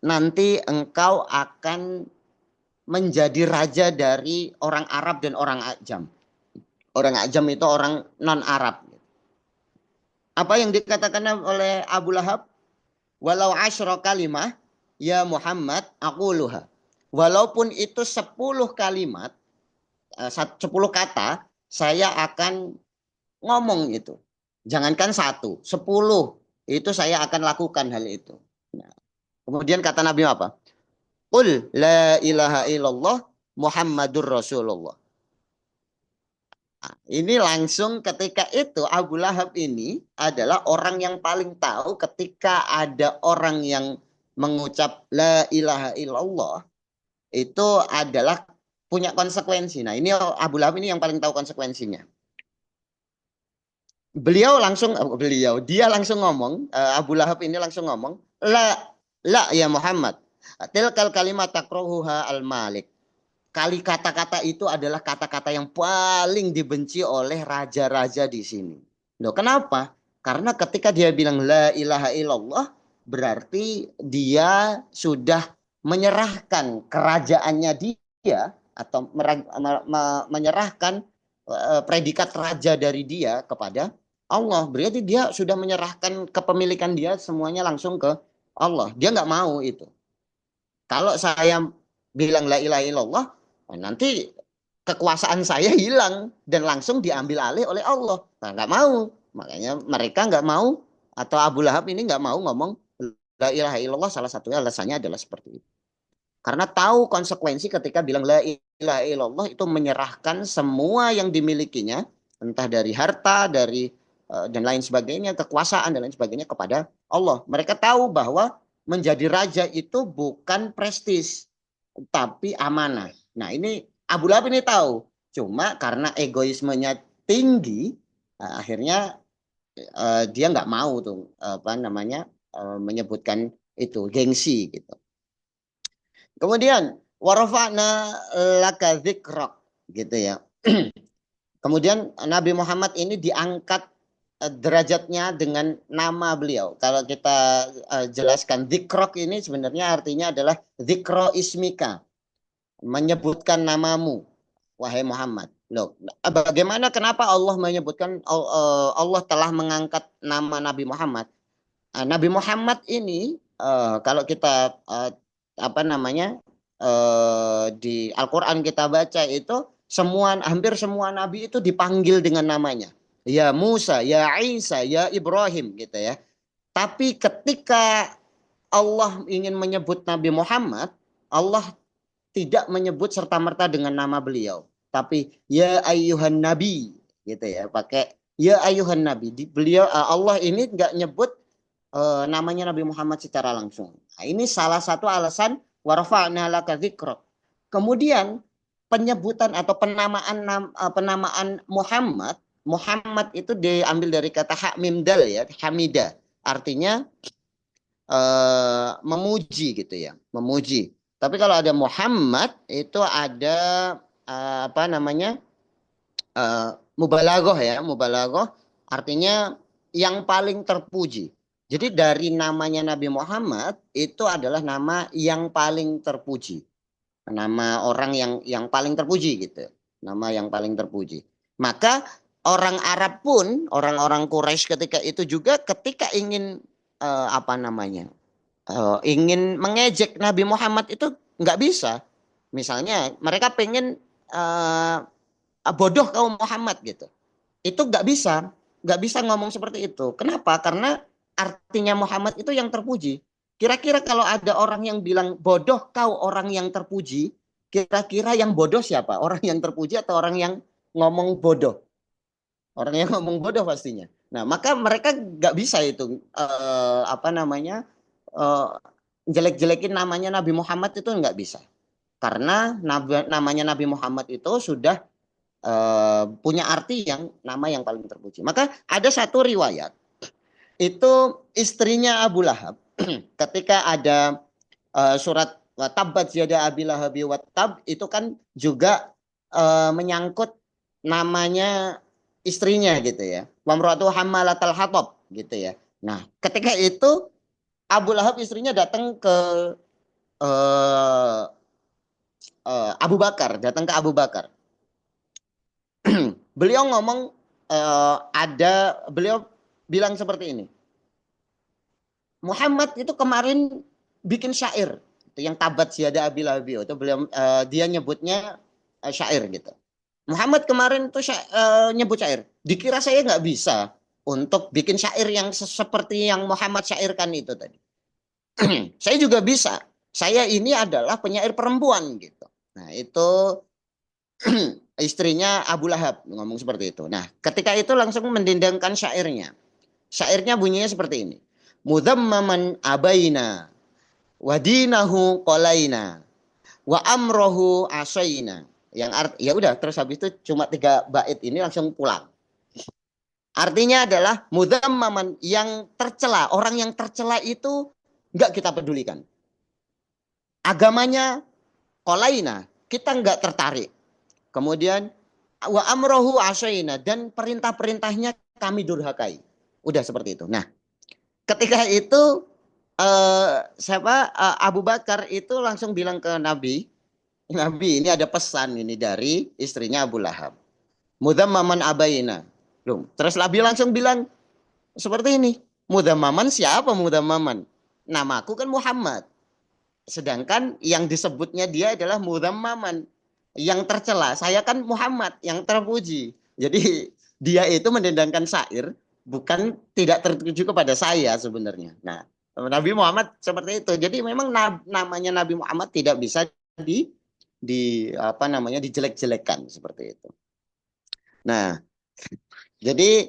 nanti engkau akan menjadi raja dari orang Arab dan orang Ajam. Orang Ajam itu orang non-Arab. Apa yang dikatakan oleh Abu Lahab? Walau asyra kalimah, ya Muhammad, aquluha. Walaupun itu 10 kalimat, 10 kata, saya akan ngomong itu. Jangankan 1, 10. Itu saya akan lakukan hal itu. Nah, kemudian kata Nabi apa? Qul la ilaha illallah Muhammadur Rasulullah. Nah, ini langsung ketika itu Abu Lahab ini adalah orang yang paling tahu ketika ada orang yang mengucap la ilaha illallah itu adalah punya konsekuensi. Nah, ini Abu Lahab ini yang paling tahu konsekuensinya. Dia langsung ngomong, Abu Lahab ini langsung ngomong, la ya Muhammad. Tilkal kalimat takrohuha al-malik. Kata-kata itu adalah kata-kata yang paling dibenci oleh raja-raja di sini. Loh, kenapa? Karena ketika dia bilang la ilaha illallah, berarti dia sudah menyerahkan kerajaannya dia atau menyerahkan predikat raja dari dia kepada Allah. Berarti dia sudah menyerahkan kepemilikan dia semuanya langsung ke Allah. Dia nggak mau itu. Kalau saya bilang la ilaha illallah, nanti kekuasaan saya hilang dan langsung diambil alih oleh Allah. Nah, nggak mau. Makanya mereka nggak mau, atau Abu Lahab ini nggak mau ngomong la ilaha illallah salah satu alasannya adalah seperti itu. Karena tahu konsekuensi ketika bilang la ilaha illallah itu menyerahkan semua yang dimilikinya, entah dari harta, dari dan lain sebagainya, kekuasaan dan lain sebagainya kepada Allah. Mereka tahu bahwa menjadi raja itu bukan prestis, tapi amanah. Nah ini Abu Lahab ini tahu. Cuma karena egoismenya tinggi, akhirnya dia nggak mau tuh menyebutkan itu gengsi gitu. Kemudian warafa'na laka dzikrak gitu ya. Kemudian Nabi Muhammad ini diangkat derajatnya dengan nama beliau. Kalau kita jelaskan dzikrok ini sebenarnya artinya adalah dzikro ismika, menyebutkan namamu wahai Muhammad. Loh, bagaimana kenapa Allah menyebutkan Allah telah mengangkat nama Nabi Muhammad? Nabi Muhammad ini kalau kita di Al-Quran kita baca itu hampir semua nabi itu dipanggil dengan namanya. Ya Musa, ya Isa, ya Ibrahim gitu ya. Tapi ketika Allah ingin menyebut Nabi Muhammad, Allah tidak menyebut serta-merta dengan nama beliau. Tapi ya ayyuhan nabi gitu ya, pakai ya ayyuhan nabi. Beliau Allah ini nggak nyebut namanya Nabi Muhammad secara langsung. Nah, ini salah satu alasan warfa'na laka dzikrak. Kemudian penyebutan atau penamaan Muhammad itu diambil dari kata hak mim dal ya, hamida. Artinya memuji gitu ya, memuji. Tapi kalau ada Muhammad itu ada mubalaghah ya, mubalaghah artinya yang paling terpuji. Jadi dari namanya Nabi Muhammad itu adalah nama yang paling terpuji. Nama orang yang paling terpuji gitu. Nama yang paling terpuji. Maka orang Arab pun, orang-orang Quraisy ketika itu juga ketika ingin ingin mengejek Nabi Muhammad itu nggak bisa. Misalnya mereka pengen bodoh kau Muhammad gitu. Itu nggak bisa ngomong seperti itu. Kenapa? Karena artinya Muhammad itu yang terpuji. Kira-kira kalau ada orang yang bilang bodoh kau orang yang terpuji, kira-kira yang bodoh siapa? Orang yang terpuji atau orang yang ngomong bodoh? Orang yang ngomong bodoh pastinya. Nah, maka mereka nggak bisa itu jelek-jelekin namanya Nabi Muhammad itu nggak bisa. Karena namanya Nabi Muhammad itu sudah punya arti yang nama yang paling terpuji. Maka ada satu riwayat itu istrinya Abu Lahab ketika ada surat Tabbat yada Abi Lahabi wa tab itu kan juga menyangkut namanya istrinya gitu ya. Wamratu hammalatal hatab gitu ya. Nah, ketika itu Abu Lahab istrinya datang ke Abu Bakar, datang ke Abu Bakar. Beliau ngomong beliau bilang seperti ini. Muhammad itu kemarin bikin syair itu yang tabat siada abil abio itu beliau dia nyebutnya syair gitu. Muhammad kemarin itu nyebut syair. Dikira saya nggak bisa untuk bikin syair yang seperti yang Muhammad syairkan itu tadi. Saya juga bisa. Saya ini adalah penyair perempuan gitu. Nah itu istrinya Abu Lahab ngomong seperti itu. Nah ketika itu langsung mendendangkan syairnya. Syairnya bunyinya seperti ini. Mudhammaman abaina wa dinahu qalaina wa amrohu asaina. Yang ya udah terus habis itu cuma 3 bait ini langsung pulang. Artinya adalah mudhammaman yang tercela, orang yang tercela itu enggak kita pedulikan. Agamanya qalaina, kita enggak tertarik. Kemudian wa amrohu asaina dan perintah-perintahnya kami durhakai. Udah seperti itu. Nah, ketika itu Abu Bakar itu langsung bilang ke Nabi ini ada pesan ini dari istrinya Abu Lahab. Mudhammaman abaina. Terus Nabi langsung bilang seperti ini. Mudhammaman siapa mudhammaman? Namaku kan Muhammad. Sedangkan yang disebutnya dia adalah mudhammaman. Yang tercela. Saya kan Muhammad yang terpuji. Jadi dia itu mendendangkan syair bukan tidak tertuju kepada saya sebenarnya. Nah, Nabi Muhammad seperti itu. Jadi memang namanya Nabi Muhammad tidak bisa di apa namanya dijelek-jelekan seperti itu. Nah, jadi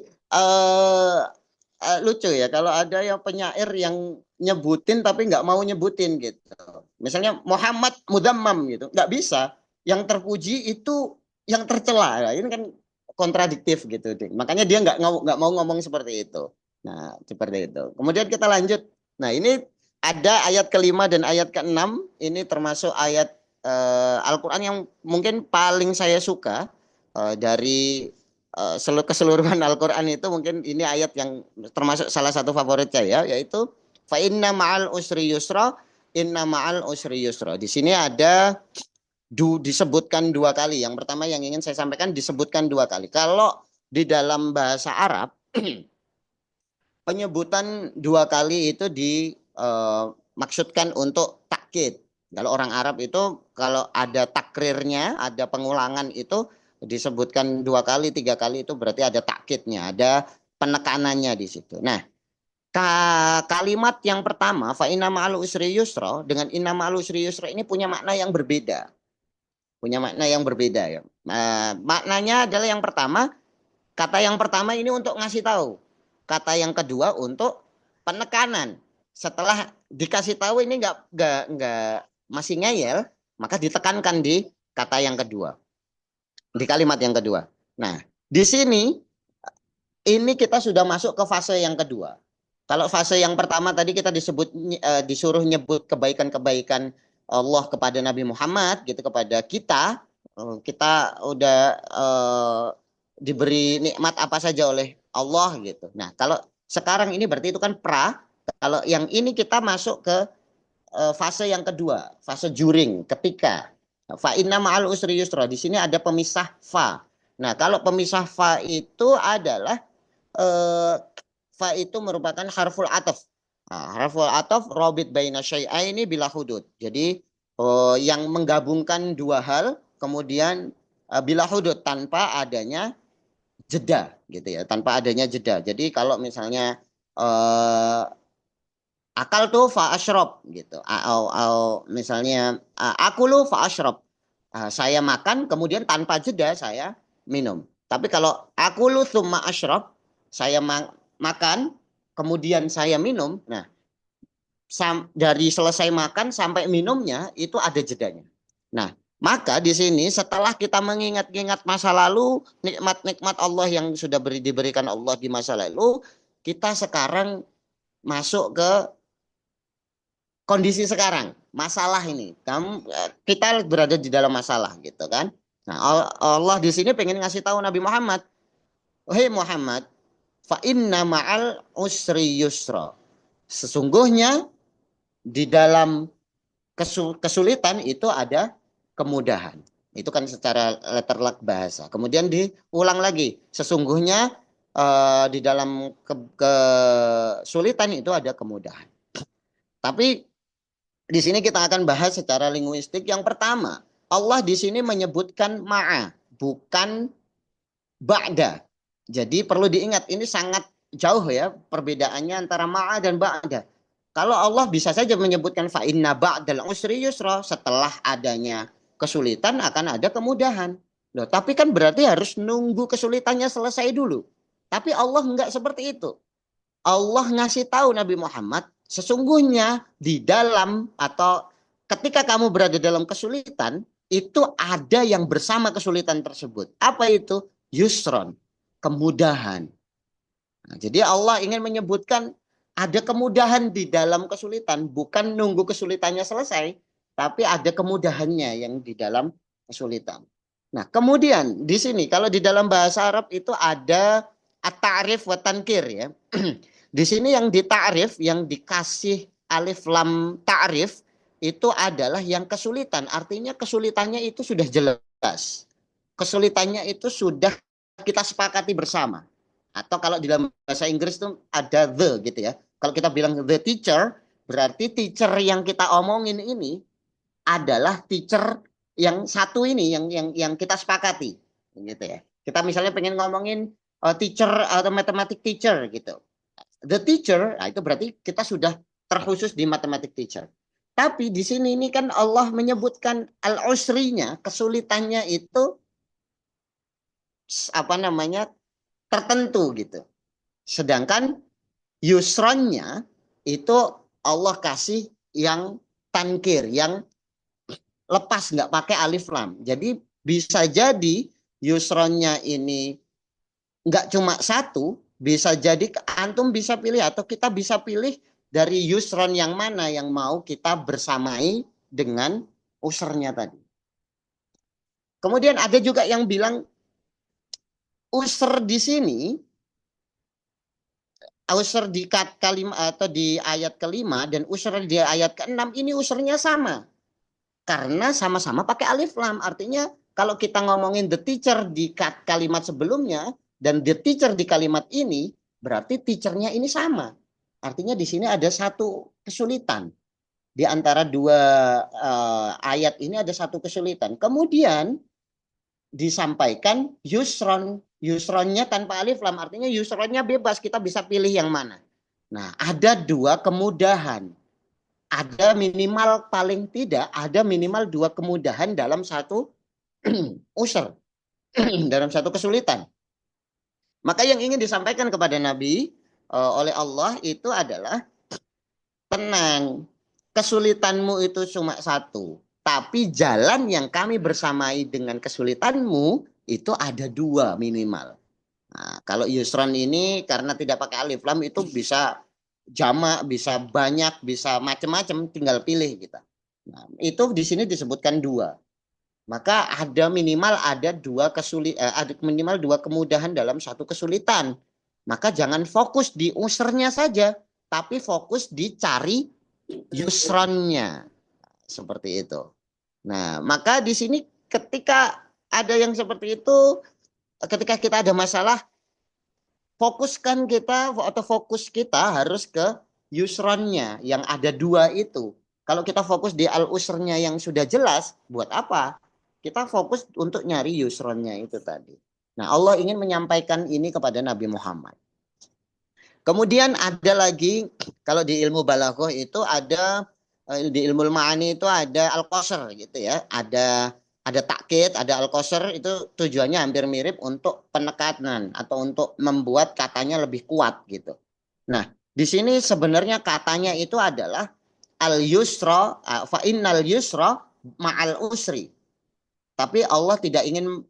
lucu ya kalau ada yang penyair yang nyebutin tapi nggak mau nyebutin gitu. Misalnya Muhammad Mudammam gitu, nggak bisa. Yang terpuji itu yang tercela. Nah, ini kan kontradiktif gitu. Makanya dia nggak mau ngomong seperti itu. Nah, seperti itu. Kemudian kita lanjut. Nah, ini ada ayat kelima dan ayat keenam. Ini termasuk ayat Al-Quran yang mungkin paling saya suka dari keseluruhan Al-Quran itu mungkin ini ayat yang termasuk salah satu favorit saya yaitu fa inna ma'al usri yusra inna ma'al usri yusra. Di sini ada disebutkan dua kali. Yang pertama yang ingin saya sampaikan disebutkan dua kali. Kalau di dalam bahasa Arab penyebutan dua kali itu dimaksudkan untuk takkid. Kalau orang Arab itu kalau ada takrirnya, ada pengulangan itu disebutkan dua kali, tiga kali itu berarti ada takkidnya, ada penekanannya di situ. Nah, kalimat yang pertama fa inna ma'al usri yusra dengan inna ma'al usri yusra ini punya makna yang berbeda. Punya makna yang berbeda ya. Maknanya adalah yang pertama, kata yang pertama ini untuk ngasih tahu. Kata yang kedua untuk penekanan. Setelah dikasih tahu ini nggak masih ngeyel, maka ditekankan di kata yang kedua, di kalimat yang kedua. Nah, di sini ini kita sudah masuk ke fase yang kedua. Kalau fase yang pertama tadi kita disuruh nyebut kebaikan-kebaikan Allah kepada Nabi Muhammad gitu kepada kita, kita udah diberi nikmat apa saja oleh Allah gitu. Nah, kalau sekarang ini berarti itu kan pra. Kalau yang ini kita masuk ke fase yang kedua, fase juring, ketika. Fa inna ma'al usri yusra. Di sini ada pemisah fa. Nah, kalau pemisah fa itu adalah fa itu merupakan harful ataf. Nah, harful ataf robit baina syai'aini bila hudud. Jadi yang menggabungkan dua hal kemudian bila hudud tanpa adanya jeda gitu ya, tanpa adanya jeda. Jadi kalau misalnya akal tuh fa asyrob gitu. Misalnya aku lu fa asyrob. Saya makan kemudian tanpa jeda saya minum. Tapi kalau aku lu summa asyrob, saya makan kemudian saya minum. Nah, dari selesai makan sampai minumnya itu ada jedanya. Nah, maka di sini setelah kita mengingat-ingat masa lalu, nikmat-nikmat Allah yang sudah diberikan Allah di masa lalu, kita sekarang masuk ke kondisi sekarang, masalah ini. Kita berada di dalam masalah gitu kan. Nah, Allah di sini pengen ngasih tahu Nabi Muhammad, "Hei Muhammad, fa inna ma'al usri yusra." Sesungguhnya di dalam kesulitan itu ada kemudahan. Itu kan secara letterlek bahasa. Kemudian diulang lagi. Sesungguhnya di dalam kesulitan itu ada kemudahan. Tapi di sini kita akan bahas secara linguistik. Yang pertama, Allah di sini menyebutkan ma'a, bukan ba'da. Jadi perlu diingat ini sangat jauh ya perbedaannya antara ma'a dan ba'da. Kalau Allah bisa saja menyebutkan fa inna ba'dal usri yusra, setelah adanya kesulitan akan ada kemudahan. Loh, tapi kan berarti harus nunggu kesulitannya selesai dulu. Tapi Allah enggak seperti itu. Allah ngasih tahu Nabi Muhammad, sesungguhnya di dalam atau ketika kamu berada dalam kesulitan, itu ada yang bersama kesulitan tersebut. Apa itu? Yusron, kemudahan. Nah, jadi Allah ingin menyebutkan ada kemudahan di dalam kesulitan, bukan nunggu kesulitannya selesai, tapi ada kemudahannya yang di dalam kesulitan. Nah, kemudian di sini kalau di dalam bahasa Arab itu ada at-ta'rif wa tankir ya. Di sini yang ditakrif, yang dikasih alif lam ta'rif itu adalah yang kesulitan. Artinya kesulitannya itu sudah jelas. Kesulitannya itu sudah kita sepakati bersama. Atau kalau di dalam bahasa Inggris itu ada the gitu ya. Kalau kita bilang the teacher, berarti teacher yang kita omongin ini adalah teacher yang satu ini yang kita sepakati gitu ya. Kita misalnya pengen ngomongin teacher atau matematik teacher gitu. The teacher, nah itu berarti kita sudah terkhusus di mathematic teacher. Tapi di sini ini kan Allah menyebutkan al-usrinya, kesulitannya itu apa namanya tertentu gitu. Sedangkan yusronnya itu Allah kasih yang tankir, yang lepas nggak pakai alif lam. Jadi bisa jadi yusronnya ini nggak cuma satu, bisa jadi antum bisa pilih atau kita bisa pilih dari yusron yang mana yang mau kita bersamai dengan usernya tadi. Kemudian ada juga yang bilang user di sini, user di kalimat atau di ayat kelima dan user di ayat keenam ini usernya sama. Karena sama-sama pakai alif lam. Artinya kalau kita ngomongin the teacher di kalimat sebelumnya dan the teacher di kalimat ini, berarti teachernya ini sama. Artinya di sini ada satu kesulitan. Di antara dua ayat ini ada satu kesulitan. Kemudian disampaikan yusron. Yusronnya tanpa alif lam. Artinya yusronnya bebas. Kita bisa pilih yang mana. Nah, ada dua kemudahan. Ada minimal paling tidak ada minimal dua kemudahan dalam satu user dalam satu kesulitan. Maka yang ingin disampaikan kepada Nabi oleh Allah itu adalah tenang, kesulitanmu itu cuma satu, tapi jalan yang kami bersamai dengan kesulitanmu itu ada dua minimal. Nah, kalau yusron ini karena tidak pakai alif lam itu bisa jamak, bisa banyak, bisa macam-macam, tinggal pilih kita. Nah, itu di sini disebutkan dua. Maka ada minimal dua kemudahan dalam satu kesulitan. Maka jangan fokus di usernya saja, tapi fokus dicari yusronnya. Seperti itu. Nah, maka di sini ketika ada yang seperti itu, ketika kita ada masalah, fokus kita harus ke yusronnya yang ada dua itu. Kalau kita fokus di al-usrnya yang sudah jelas, buat apa? Kita fokus untuk nyari yusronnya itu tadi. Nah, Allah ingin menyampaikan ini kepada Nabi Muhammad. Kemudian ada lagi, kalau di ilmu balaghah itu ada, di ilmu ma'ani itu ada al-qasr gitu ya. Ada takkid, ada al-qasr, itu tujuannya hampir mirip untuk penekanan atau untuk membuat katanya lebih kuat gitu. Nah, di sini sebenarnya katanya itu adalah al-yusra, fa innal yusra ma'al usri. Tapi Allah tidak ingin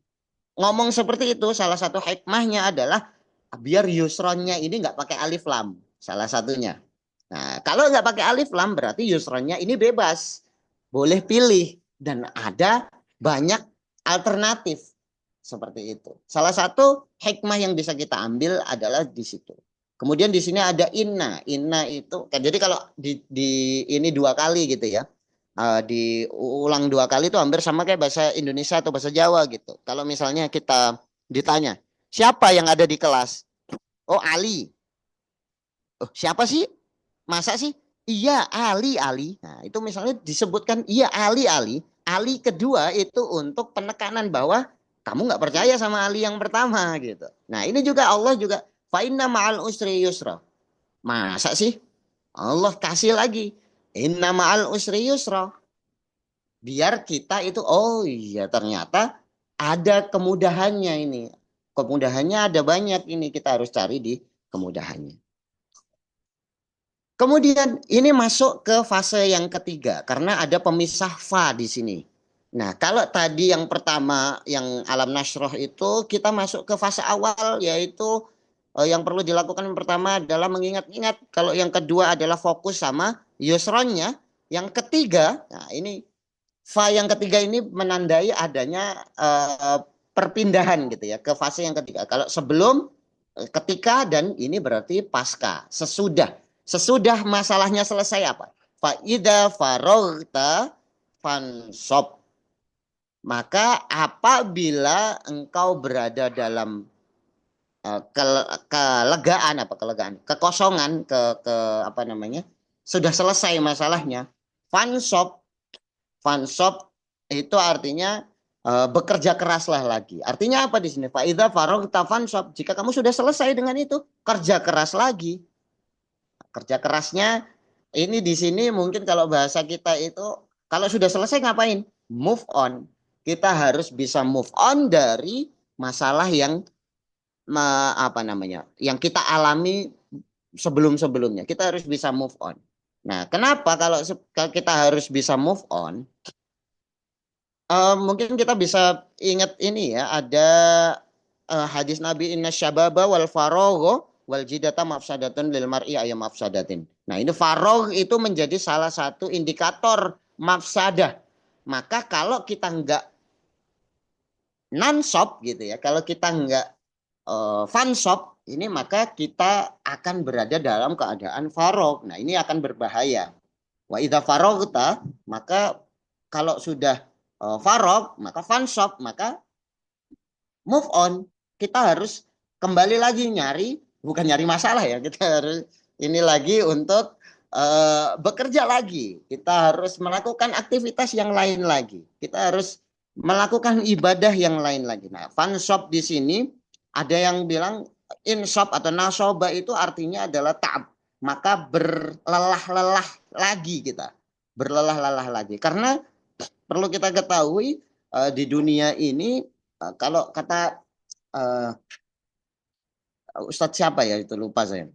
ngomong seperti itu. Salah satu hikmahnya adalah biar yusronnya ini nggak pakai alif lam. Salah satunya. Nah, kalau nggak pakai alif lam berarti yusronnya ini bebas. Boleh pilih. Dan ada banyak alternatif seperti itu. Salah satu hikmah yang bisa kita ambil adalah di situ. Kemudian di sini ada inna. Inna itu, jadi kalau di ini dua kali gitu ya. Diulang dua kali itu hampir sama kayak bahasa Indonesia atau bahasa Jawa gitu. Kalau misalnya kita ditanya, siapa yang ada di kelas? Oh, Ali. Oh, siapa sih? Masa sih? Iya, Ali. Nah, itu misalnya disebutkan iya Ali. Ali kedua itu untuk penekanan bahwa kamu nggak percaya sama Ali yang pertama gitu. Nah, ini juga Allah juga fa inna ma'al usri yusra. Masa sih? Allah kasih lagi inna ma'al usri yusra. Biar kita itu oh iya ternyata ada kemudahannya ini. Kemudahannya ada banyak ini kita harus cari di kemudahannya. Kemudian ini masuk ke fase yang ketiga karena ada pemisah fa di sini. Nah, kalau tadi yang pertama yang alam nasroh itu kita masuk ke fase awal yaitu yang perlu dilakukan yang pertama adalah mengingat-ingat. Kalau yang kedua adalah fokus sama yusronnya. Yang ketiga, nah ini fa yang ketiga ini menandai adanya perpindahan gitu ya ke fase yang ketiga. Kalau sebelum, ketika, dan ini berarti pasca, sesudah masalahnya selesai apa? Fa idza faraghta fansob. Maka apabila engkau berada dalam kekosongan, apa namanya? Sudah selesai masalahnya. Fansob itu artinya bekerja keraslah lagi. Artinya apa di sini? Fa idza faraghta fansob. Jika kamu sudah selesai dengan itu, kerja keras lagi. Kerja kerasnya Ini di sini mungkin kalau bahasa kita itu kalau sudah selesai ngapain? Move on. Kita harus bisa move on dari masalah yang apa namanya? Yang kita alami sebelum-sebelumnya. Kita harus bisa move on. Nah, kenapa kalau kita harus bisa move on? Mungkin kita bisa ingat ini ya, ada hadis Nabi inna syababa wal faragha wal jidata mafsadatun lil mar'i ayam mafsadatin. Nah, ini faragh itu menjadi salah satu indikator mafsadah. Maka kalau kita nggak non-shop gitu ya, kalau kita nggak fun shop, ini maka kita akan berada dalam keadaan faragh. Nah, ini akan berbahaya. Wa idza faraghta, maka kalau sudah faragh, maka fun shop, maka move on. Kita harus kembali lagi nyari, bukan nyari masalah ya, kita harus ini lagi untuk bekerja lagi. Kita harus melakukan aktivitas yang lain lagi. Kita harus melakukan ibadah yang lain lagi. Nah, fun shop di sini ada yang bilang in shop atau nasoba itu artinya adalah ta'ab. Maka berlelah-lelah lagi kita. Berlelah-lelah lagi. Karena perlu kita ketahui di dunia ini kalau kata uh, Ustadz siapa ya itu lupa saya.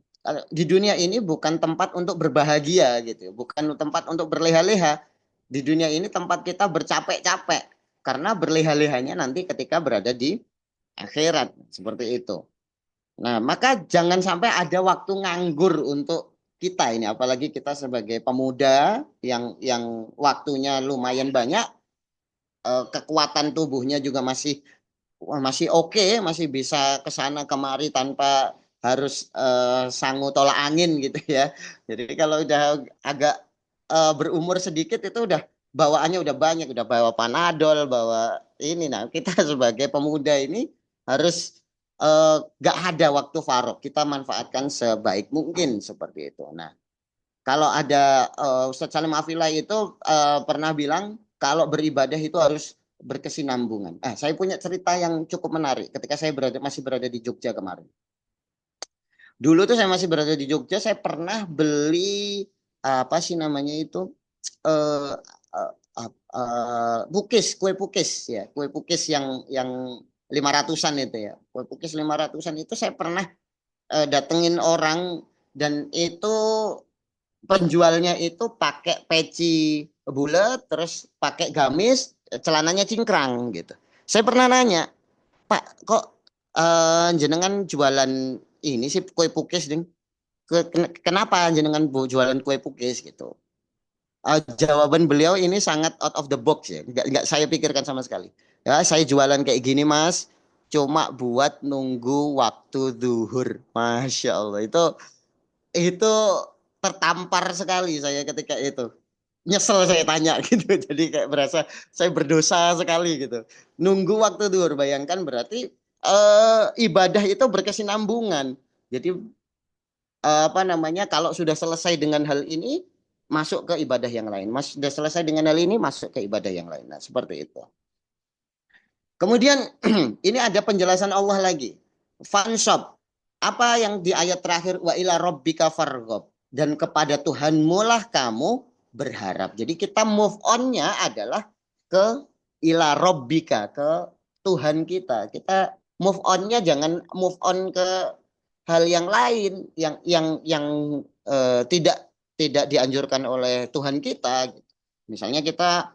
Di dunia ini bukan tempat untuk berbahagia gitu, bukan tempat untuk berleha-leha. Di dunia ini tempat kita bercapek-capek karena berleha-lehanya nanti ketika berada di akhirat seperti itu. Nah, maka jangan sampai ada waktu nganggur untuk kita ini, apalagi kita sebagai pemuda yang waktunya lumayan banyak, kekuatan tubuhnya juga masih oke, masih bisa ke sana kemari tanpa harus sangu tolak angin gitu ya. Jadi kalau udah agak berumur sedikit itu udah bawaannya udah banyak, udah bawa panadol, bawa ini. Nah, kita sebagai pemuda ini harus gak ada waktu farok. Kita manfaatkan sebaik mungkin seperti itu. Nah, kalau ada Ustadz Salim Afillah itu pernah bilang kalau beribadah itu harus berkesinambungan. Saya punya cerita yang cukup menarik ketika saya masih berada di Jogja kemarin. Dulu tuh saya masih berada di Jogja, saya pernah beli apa sih namanya itu eh, pukis, kue pukis ya, kue pukis yang 500-an itu ya. Kue pukis 500-an itu saya pernah datengin orang dan itu penjualnya itu pakai peci bulat terus pakai gamis celananya cingkrang gitu. Saya pernah nanya, Pak, kok jenengan jualan ini sih kue pukis ding? Kenapa jenengan jualan kue pukis gitu? Jawaban beliau ini sangat out of the box ya, nggak saya pikirkan sama sekali. Ya, saya jualan kayak gini mas, cuma buat nunggu waktu zuhur. Masya Allah, itu tertampar sekali saya ketika itu. Nyesel saya tanya gitu. Jadi kayak berasa saya berdosa sekali gitu. Nunggu waktu duhur, bayangkan berarti ibadah itu berkesinambungan. Jadi apa namanya kalau sudah selesai dengan hal ini masuk ke ibadah yang lain. Mas sudah selesai dengan hal ini masuk ke ibadah yang lain. Nah, seperti itu. Kemudian ini ada penjelasan Allah lagi. Fanshop. Apa yang di ayat terakhir wa ila rabbika farghab dan kepada Tuhanmu lah kamu berharap. Jadi kita move on-nya adalah ke ila rabbika, ke Tuhan kita. Kita move on-nya jangan move on ke hal yang lain yang tidak dianjurkan oleh Tuhan kita. Misalnya kita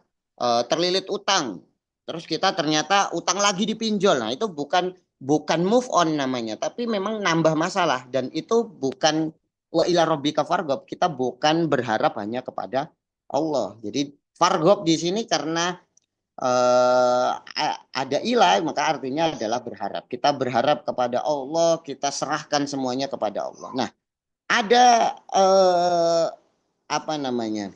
terlilit utang, terus kita ternyata utang lagi dipinjol. Nah, itu bukan move on namanya, tapi memang nambah masalah dan itu bukan wa ila rabbika farghab. Kita bukan berharap hanya kepada Allah. Jadi farghab di sini karena ada ilah, maka artinya adalah berharap. Kita berharap kepada Allah, kita serahkan semuanya kepada Allah. Nah, ada apa namanya?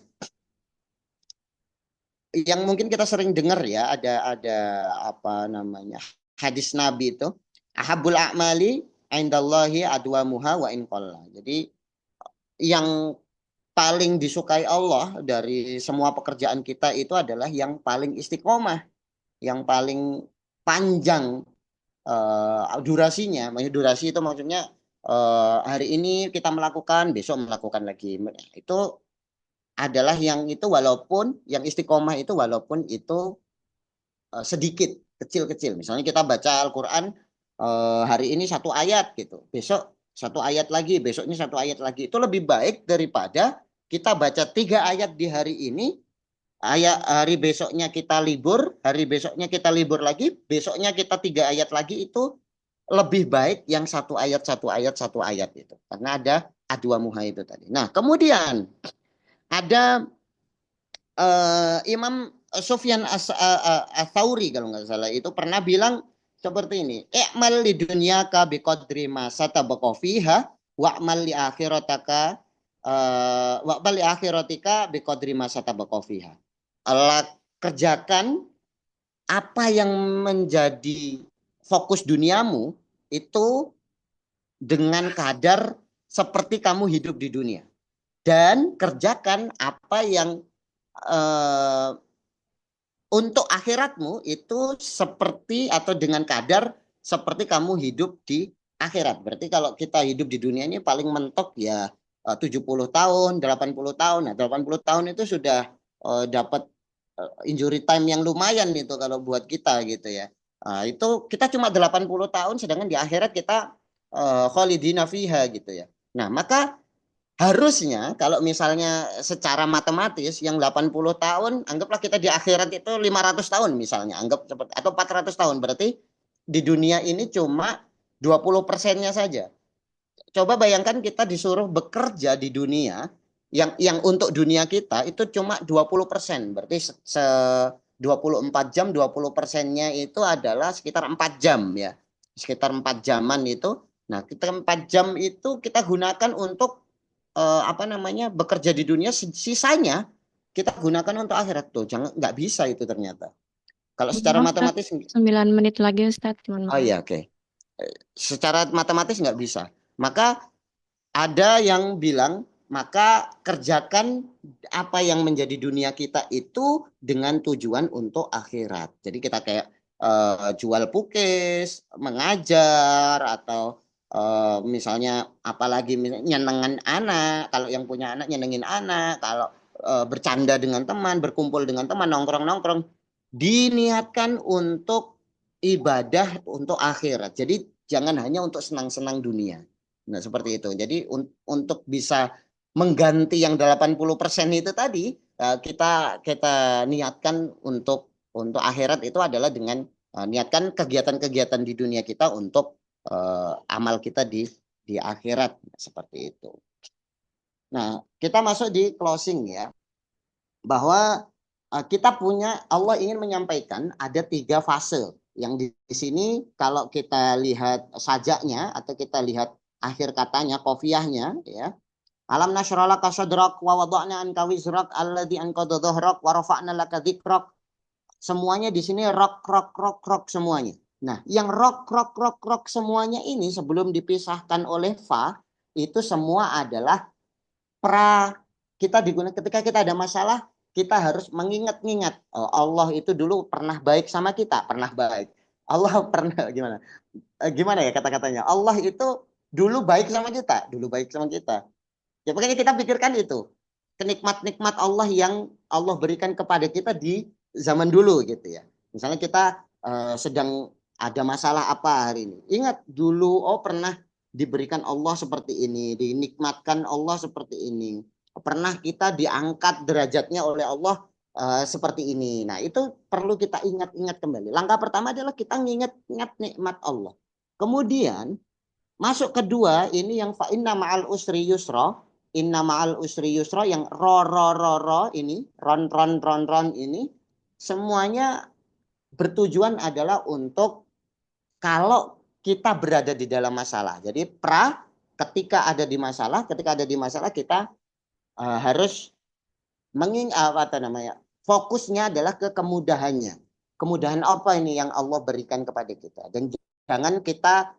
Yang mungkin kita sering dengar ya, ada apa namanya? Hadis Nabi itu, ahabul a'mali indallahi adwamuha wa in qalla. Jadi yang paling disukai Allah dari semua pekerjaan kita itu adalah yang paling istiqomah, yang paling panjang durasinya. Durasi itu maksudnya hari ini kita melakukan, besok melakukan lagi. Itu adalah yang itu walaupun yang istiqomah itu walaupun itu sedikit, kecil-kecil. Misalnya kita baca Al-Quran hari ini satu ayat gitu, besok satu ayat lagi, besoknya satu ayat lagi. Itu lebih baik daripada kita baca 3 ayat di hari ini, hari besoknya kita libur, hari besoknya kita libur lagi, besoknya kita 3 ayat lagi. Itu lebih baik yang satu ayat, satu ayat, satu ayat itu. Karena ada adwa muha itu tadi. Nah, kemudian ada Imam Sufyan Ats-Tsauri kalau nggak salah itu pernah bilang seperti ini, i'mal li dunyaka biqadri ma satabqa fiha wa'mal li akhirataka wa'mal li akhiratika biqadri ma satabqa fiha. Allah, kerjakan apa yang menjadi fokus duniamu itu dengan kadar seperti kamu hidup di dunia, dan kerjakan apa yang untuk akhiratmu itu seperti atau dengan kadar seperti kamu hidup di akhirat. Berarti kalau kita hidup di dunia ini paling mentok ya 70 tahun, 80 tahun. Nah, 80 tahun itu sudah dapat injury time yang lumayan itu kalau buat kita gitu ya. Itu kita cuma 80 tahun, sedangkan di akhirat kita khalidina fiha gitu ya. Nah, maka harusnya kalau misalnya secara matematis yang 80 tahun, anggaplah kita di akhirat itu 500 tahun misalnya, anggap seperti atau 400 tahun, berarti di dunia ini cuma 20%-nya saja. Coba bayangkan kita disuruh bekerja di dunia yang untuk dunia kita itu cuma 20%. Berarti 24 jam 20%-nya itu adalah sekitar 4 jam ya. Sekitar 4 jaman itu. Nah, kita 4 jam itu kita gunakan untuk bekerja di dunia, sisanya kita gunakan untuk akhirat. Tuh jangan, nggak bisa itu ternyata kalau secara Maaf, Ustaz. matematis. 9 menit lagi, Ustaz. Mohon Oh maaf. iya, oke. Secara matematis nggak bisa, maka ada yang bilang maka kerjakan apa yang menjadi dunia kita itu dengan tujuan untuk akhirat. Jadi kita kayak jual pukis, mengajar, atau misalnya apalagi nyenengin anak. Kalau yang punya anak nyenengin anak, kalau bercanda dengan teman, berkumpul dengan teman, nongkrong-nongkrong, diniatkan untuk ibadah untuk akhirat. Jadi jangan hanya untuk senang-senang dunia. Nah, seperti itu. Jadi untuk bisa mengganti yang 80% itu tadi, kita niatkan untuk akhirat itu adalah dengan niatkan kegiatan-kegiatan di dunia kita untuk amal kita di akhirat, seperti itu. Nah, kita masuk di closing ya, bahwa kita punya, Allah ingin menyampaikan ada 3 fase yang di sini kalau kita lihat sajaknya atau kita lihat akhir katanya, qafiyahnya ya. Alam nashrah laka sadrak wa wada'na anka wizrak alladzi anqadha dhahrak wa rafa'na laka dzikrak. Semuanya di sini rok semuanya. Nah, yang rok semuanya ini sebelum dipisahkan oleh fa itu semua adalah pra. Kita digunakan ketika kita ada masalah, kita harus mengingat-ingat, oh, Allah itu dulu pernah baik sama kita, pernah baik. Allah pernah gimana ya kata-katanya? Allah itu dulu baik sama kita, dulu baik sama kita. Ya makanya kita pikirkan itu, kenikmat-nikmat Allah yang Allah berikan kepada kita di zaman dulu gitu ya. Misalnya kita sedang ada masalah apa hari ini. Ingat dulu, oh pernah diberikan Allah seperti ini, dinikmatkan Allah seperti ini. Pernah kita diangkat derajatnya oleh Allah seperti ini. Nah, itu perlu kita ingat-ingat kembali. Langkah pertama adalah kita ingat-ingat nikmat Allah. Kemudian masuk kedua ini yang fa inna ma'al usri yusra. Inna ma'al usri yusra, yang ro ini, ron ini semuanya bertujuan adalah untuk kalau kita berada di dalam masalah. Jadi ketika ada di masalah kita harus fokusnya adalah ke kemudahannya. Kemudahan apa ini yang Allah berikan kepada kita, dan jangan kita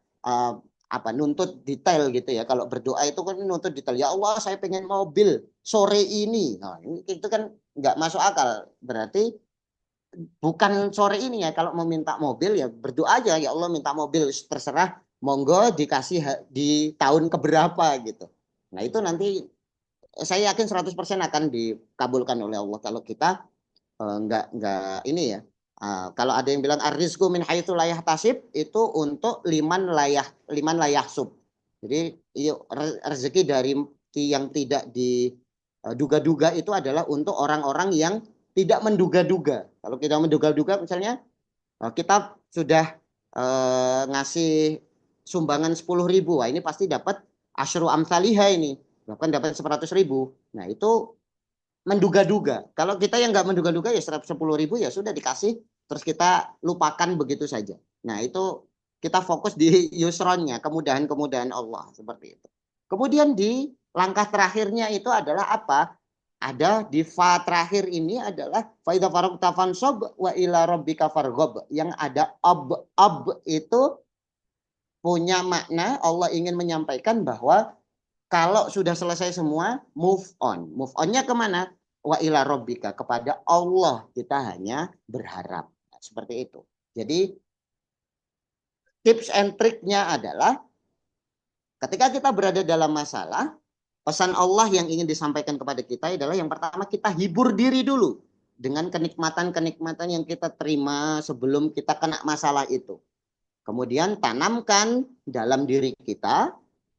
nuntut detail gitu ya. Kalau berdoa itu kan nuntut detail. Ya Allah, saya pengen mobil sore ini. Nah, itu kan nggak masuk akal. Berarti bukan sore ini ya. Kalau mau minta mobil ya berdoa aja. Ya Allah, minta mobil, terserah. Monggo dikasih di tahun keberapa gitu. Nah, itu nanti saya yakin 100% akan dikabulkan oleh Allah kalau kita nggak ini ya. Kalau ada yang bilang ar-rizqu min haitsu la yahtasib, itu untuk liman layah sub. Jadi rezeki dari yang tidak diduga-duga itu adalah untuk orang-orang yang tidak menduga-duga. Kalau kita menduga-duga misalnya kita sudah ngasih sumbangan 10.000, wah ini pasti dapat asyru amsalihah ini, bahkan dapat 100.000. Nah itu menduga-duga. Kalau kita yang nggak menduga-duga ya 10.000 ya sudah dikasih, terus kita lupakan begitu saja. Nah itu kita fokus di yusronnya, kemudahan-kemudahan Allah seperti itu. Kemudian di langkah terakhirnya itu adalah apa? Ada di fa terakhir ini adalah faida faragta fansob wa ila rabbika fargob. Yang ada ob itu punya makna Allah ingin menyampaikan bahwa kalau sudah selesai semua, move on. Move onnya kemana? Wa ila rabbika, kepada Allah kita hanya berharap. Nah, seperti itu. Jadi tips and triknya adalah ketika kita berada dalam masalah, pesan Allah yang ingin disampaikan kepada kita adalah yang pertama kita hibur diri dulu dengan kenikmatan-kenikmatan yang kita terima sebelum kita kena masalah itu. Kemudian tanamkan dalam diri kita.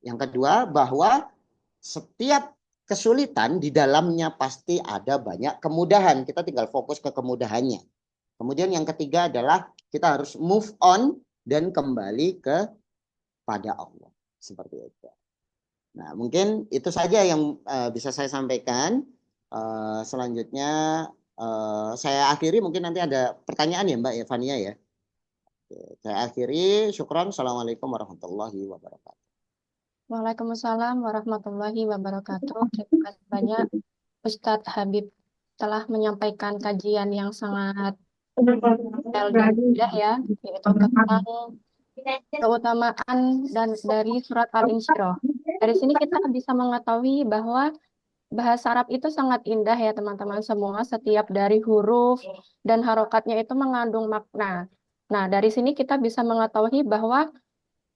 Yang kedua bahwa setiap kesulitan di dalamnya pasti ada banyak kemudahan. Kita tinggal fokus ke kemudahannya. Kemudian yang ketiga adalah kita harus move on dan kembali kepada Allah. Seperti itu. Nah, mungkin itu saja yang bisa saya sampaikan. Selanjutnya saya akhiri, mungkin nanti ada pertanyaan ya Mbak Evania ya. Oke, saya akhiri. Syukron. Assalamualaikum warahmatullahi wabarakatuh. Waalaikumsalam warahmatullahi wabarakatuh. Terima kasih banyak Ustadz Habib telah menyampaikan kajian yang sangat detail dan mudah ya, yaitu tentang keutamaan dan dari surat Al-Insyirah. Dari sini kita bisa mengetahui bahwa bahasa Arab itu sangat indah ya teman-teman semua. Setiap dari huruf dan harokatnya itu mengandung makna. Nah, dari sini kita bisa mengetahui bahwa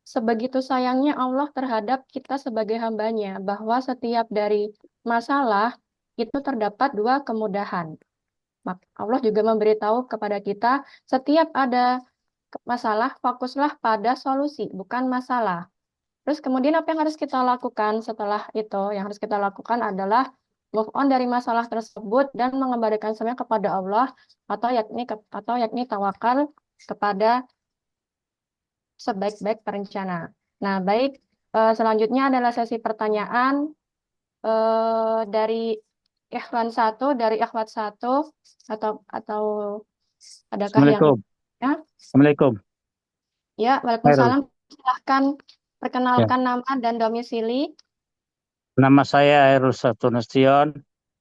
sebegitu sayangnya Allah terhadap kita sebagai hambanya, bahwa setiap dari masalah itu terdapat dua kemudahan. Allah juga memberitahu kepada kita, setiap ada masalah, fokuslah pada solusi, bukan masalah. Terus kemudian apa yang harus kita lakukan setelah itu? Yang harus kita lakukan adalah move on dari masalah tersebut dan mengembalikan semuanya kepada Allah, atau yakni tawakal kepada sebaik-baik perencana. Nah, baik, selanjutnya adalah sesi pertanyaan dari akhwat satu, atau adakah yang Assalamualaikum. ya? Assalamualaikum. Ya, Khairul. Waalaikumsalam. Silahkan Ya. perkenalkan nama dan domisili. Nama saya Hairul Satunastion,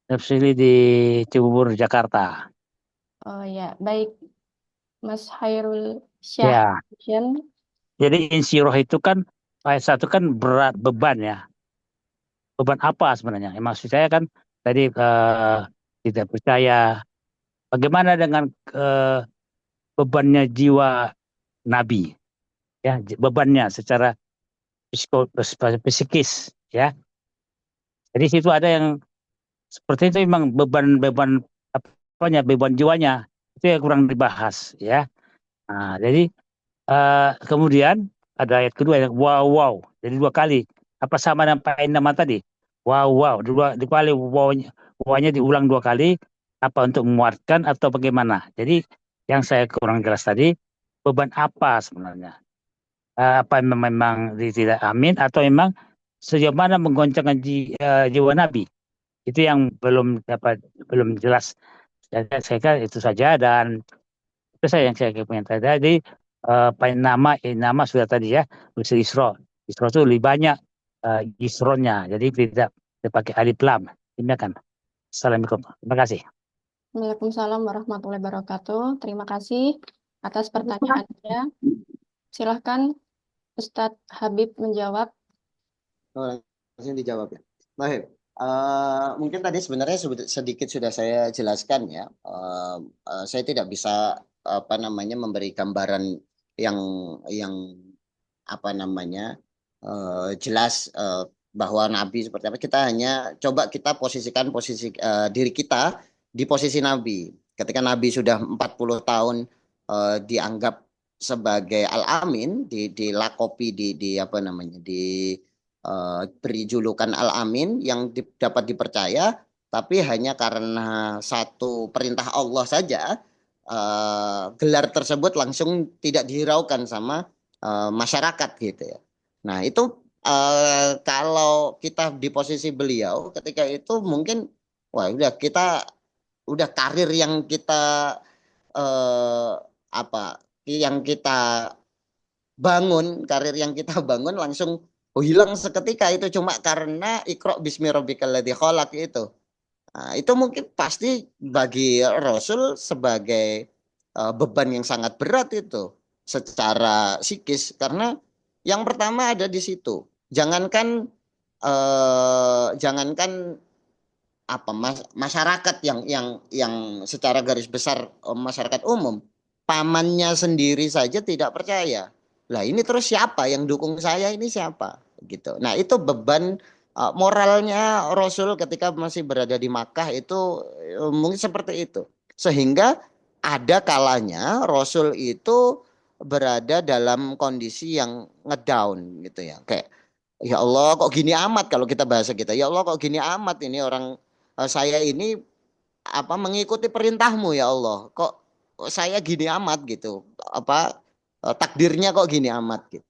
domisili di Cibubur, Jakarta. Oh ya, baik, Mas Hairul Syah. Ya. Jadi insyirah itu kan ayat 1 kan berat, beban ya. Beban apa sebenarnya? Maksud saya kan tadi tidak percaya. Bagaimana dengan bebannya jiwa Nabi? Ya, bebannya secara psikis ya. Jadi situ ada yang seperti itu, memang beban apanya, beban jiwanya itu yang kurang dibahas ya. Nah, jadi kemudian ada ayat kedua yang wow, jadi 2 kali. Apa sama dengan pain nama tadi? Wow, dua kali wawnya diulang 2 kali. Apa untuk menguatkan atau bagaimana? Jadi yang saya kurang jelas tadi, beban apa sebenarnya? Apa memang tidak amin atau memang sejauh mana menggoncangkan jiwa Nabi? Itu yang belum jelas. Saya kira itu saja, dan itu saya yang saya punya tadi. Jadi nama sudah tadi ya, Usul Isra. Isra itu lebih banyak Isronya, jadi tidak pakai alif lam. Demikian. Assalamualaikum. Terima kasih. Waalaikumsalam warahmatullahi wabarakatuh. Terima kasih atas pertanyaannya. Silahkan Ustadz Habib menjawab. Langsung dijawab ya. Baik. Mungkin tadi sebenarnya sedikit sudah saya jelaskan ya. Saya tidak bisa memberi gambaran yang jelas bahwa Nabi seperti apa. Kita hanya coba kita posisikan diri kita di posisi Nabi. Ketika Nabi sudah 40 tahun dianggap sebagai Al-Amin, dilakopi di apa namanya, beri julukan Al-Amin yang dapat dipercaya, tapi hanya karena satu perintah Allah saja gelar tersebut langsung tidak dihiraukan sama masyarakat gitu ya. Nah, itu kalau kita di posisi beliau ketika itu mungkin wah udah kita udah karir yang kita eh, apa yang kita bangun, karir yang kita bangun langsung hilang seketika itu cuma karena Iqra bismi rabbikal ladzi khalaq itu. Nah, itu mungkin pasti bagi Rasul sebagai beban yang sangat berat itu secara psikis karena yang pertama ada di situ. Jangankan apa masyarakat yang secara garis besar masyarakat umum, pamannya sendiri saja tidak percaya. Lah ini terus siapa yang dukung saya ini siapa gitu. Nah, itu beban moralnya Rasul ketika masih berada di Makkah itu mungkin seperti itu. Sehingga ada kalanya Rasul itu berada dalam kondisi yang ngedown gitu ya. Kayak ya Allah kok gini amat kalau kita bahasa kita. Ya Allah kok gini amat ini orang saya ini apa mengikuti perintahmu ya Allah. Kok saya gini amat gitu. Apa takdirnya kok gini amat gitu.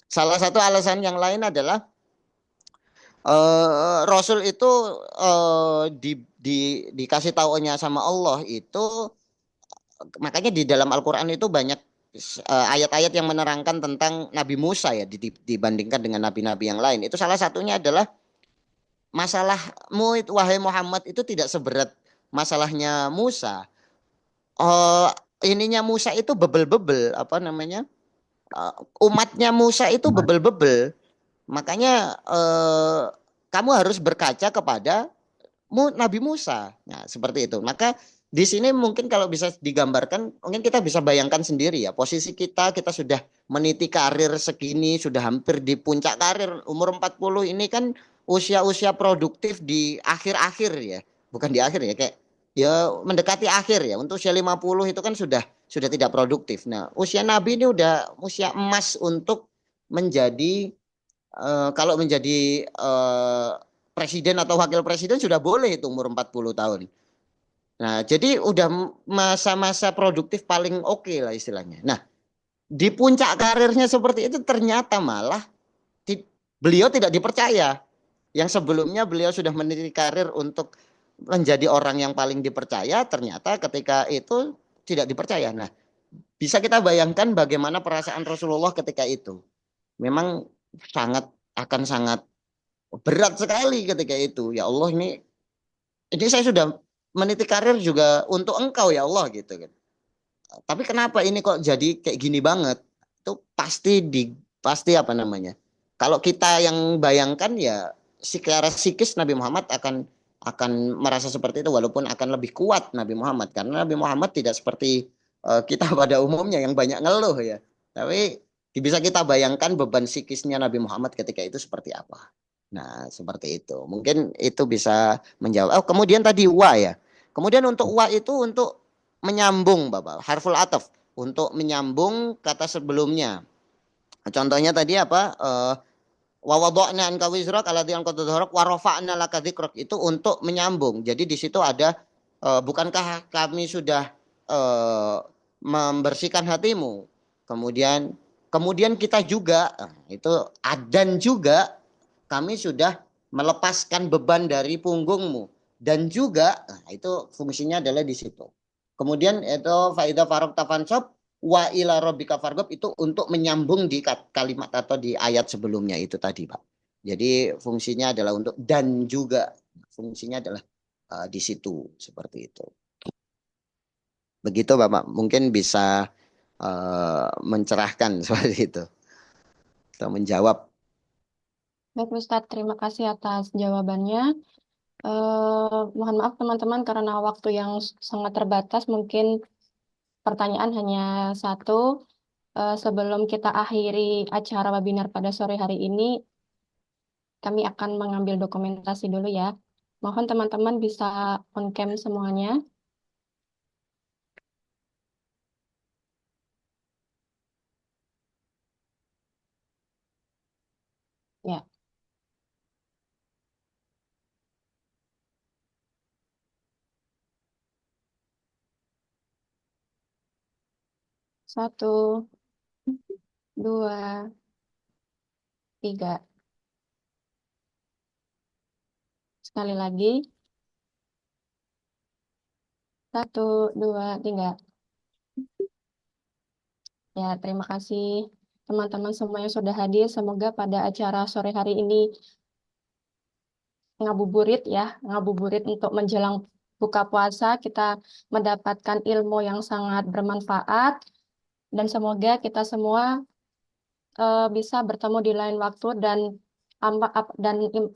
Salah satu alasan yang lain adalah Rasul itu dikasih taunya sama Allah itu makanya di dalam Al-Qur'an itu banyak ayat-ayat yang menerangkan tentang Nabi Musa ya dibandingkan dengan nabi-nabi yang lain. Itu salah satunya adalah masalahmu itu wahai Muhammad itu tidak seberat masalahnya Musa. Oh, ininya Musa itu bebel-bebel apa namanya? Umatnya Musa itu bebel-bebel. Makanya kamu harus berkaca kepada Nabi Musa. Nah, seperti itu. Maka di sini mungkin kalau bisa digambarkan, mungkin kita bisa bayangkan sendiri ya, posisi kita sudah meniti karir segini, sudah hampir di puncak karir, umur 40 ini kan usia-usia produktif di akhir-akhir ya. Bukan di akhir ya, kayak ya mendekati akhir ya. Untuk usia 50 itu kan sudah tidak produktif. Nah, usia Nabi ini udah usia emas untuk menjadi kalau menjadi presiden atau wakil presiden sudah boleh itu umur 40 tahun. Nah, jadi udah masa-masa produktif paling oke lah istilahnya. Nah, di puncak karirnya seperti itu ternyata malah beliau tidak dipercaya. Yang sebelumnya beliau sudah meniti karir untuk menjadi orang yang paling dipercaya, ternyata ketika itu tidak dipercaya. Nah, bisa kita bayangkan bagaimana perasaan Rasulullah ketika itu. Memang sangat berat sekali ketika itu. Ya Allah ini saya sudah meniti karir juga untuk Engkau ya Allah gitu kan. Tapi kenapa ini kok jadi kayak gini banget? Itu pasti apa namanya? Kalau kita yang bayangkan ya secara psikis Nabi Muhammad akan merasa seperti itu walaupun akan lebih kuat Nabi Muhammad karena Nabi Muhammad tidak seperti kita pada umumnya yang banyak ngeluh ya. Tapi bisa kita bayangkan beban psikisnya Nabi Muhammad ketika itu seperti apa. Nah, seperti itu. Mungkin itu bisa menjawab. Oh, kemudian tadi wa ya. Kemudian untuk wa itu untuk menyambung Bapak, harful ataf untuk menyambung kata sebelumnya. Contohnya tadi apa? Wa wada'na anka wizrak alladzi anqadha dhahrak wa rafa'na laka dzikrak itu untuk menyambung. Jadi di situ ada bukankah kami sudah membersihkan hatimu? Kemudian kita juga itu dan juga kami sudah melepaskan beban dari punggungmu dan juga itu fungsinya adalah di situ. Kemudian itu faida farok tafansop wa ila rabbika farghab itu untuk menyambung di kalimat atau di ayat sebelumnya itu tadi, Pak. Jadi fungsinya adalah untuk dan juga fungsinya adalah di situ seperti itu. Begitu, Bapak. Mungkin bisa mencerahkan seperti itu atau menjawab. Baik Ustadz, terima kasih atas jawabannya. Mohon maaf teman-teman karena waktu yang sangat terbatas, mungkin pertanyaan hanya satu. Sebelum kita akhiri acara webinar pada sore hari ini, kami akan mengambil dokumentasi dulu ya. Mohon teman-teman bisa on cam semuanya. Ya, 1, 2, 3. Sekali lagi. 1, 2, 3. Ya, terima kasih teman-teman semua yang sudah hadir. Semoga pada acara sore hari ini ngabuburit untuk menjelang buka puasa kita mendapatkan ilmu yang sangat bermanfaat dan semoga kita semua bisa bertemu di lain waktu dan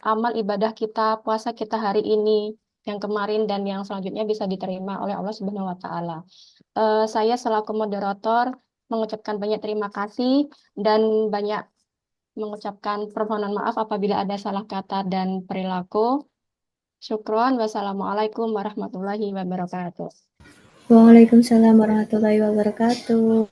amal ibadah kita puasa kita hari ini yang kemarin dan yang selanjutnya bisa diterima oleh Allah Subhanahu wa taala. Saya selaku moderator mengucapkan banyak terima kasih dan banyak mengucapkan permohonan maaf apabila ada salah kata dan perilaku. Syukron, wassalamualaikum warahmatullahi wabarakatuh. Waalaikumsalam warahmatullahi wabarakatuh.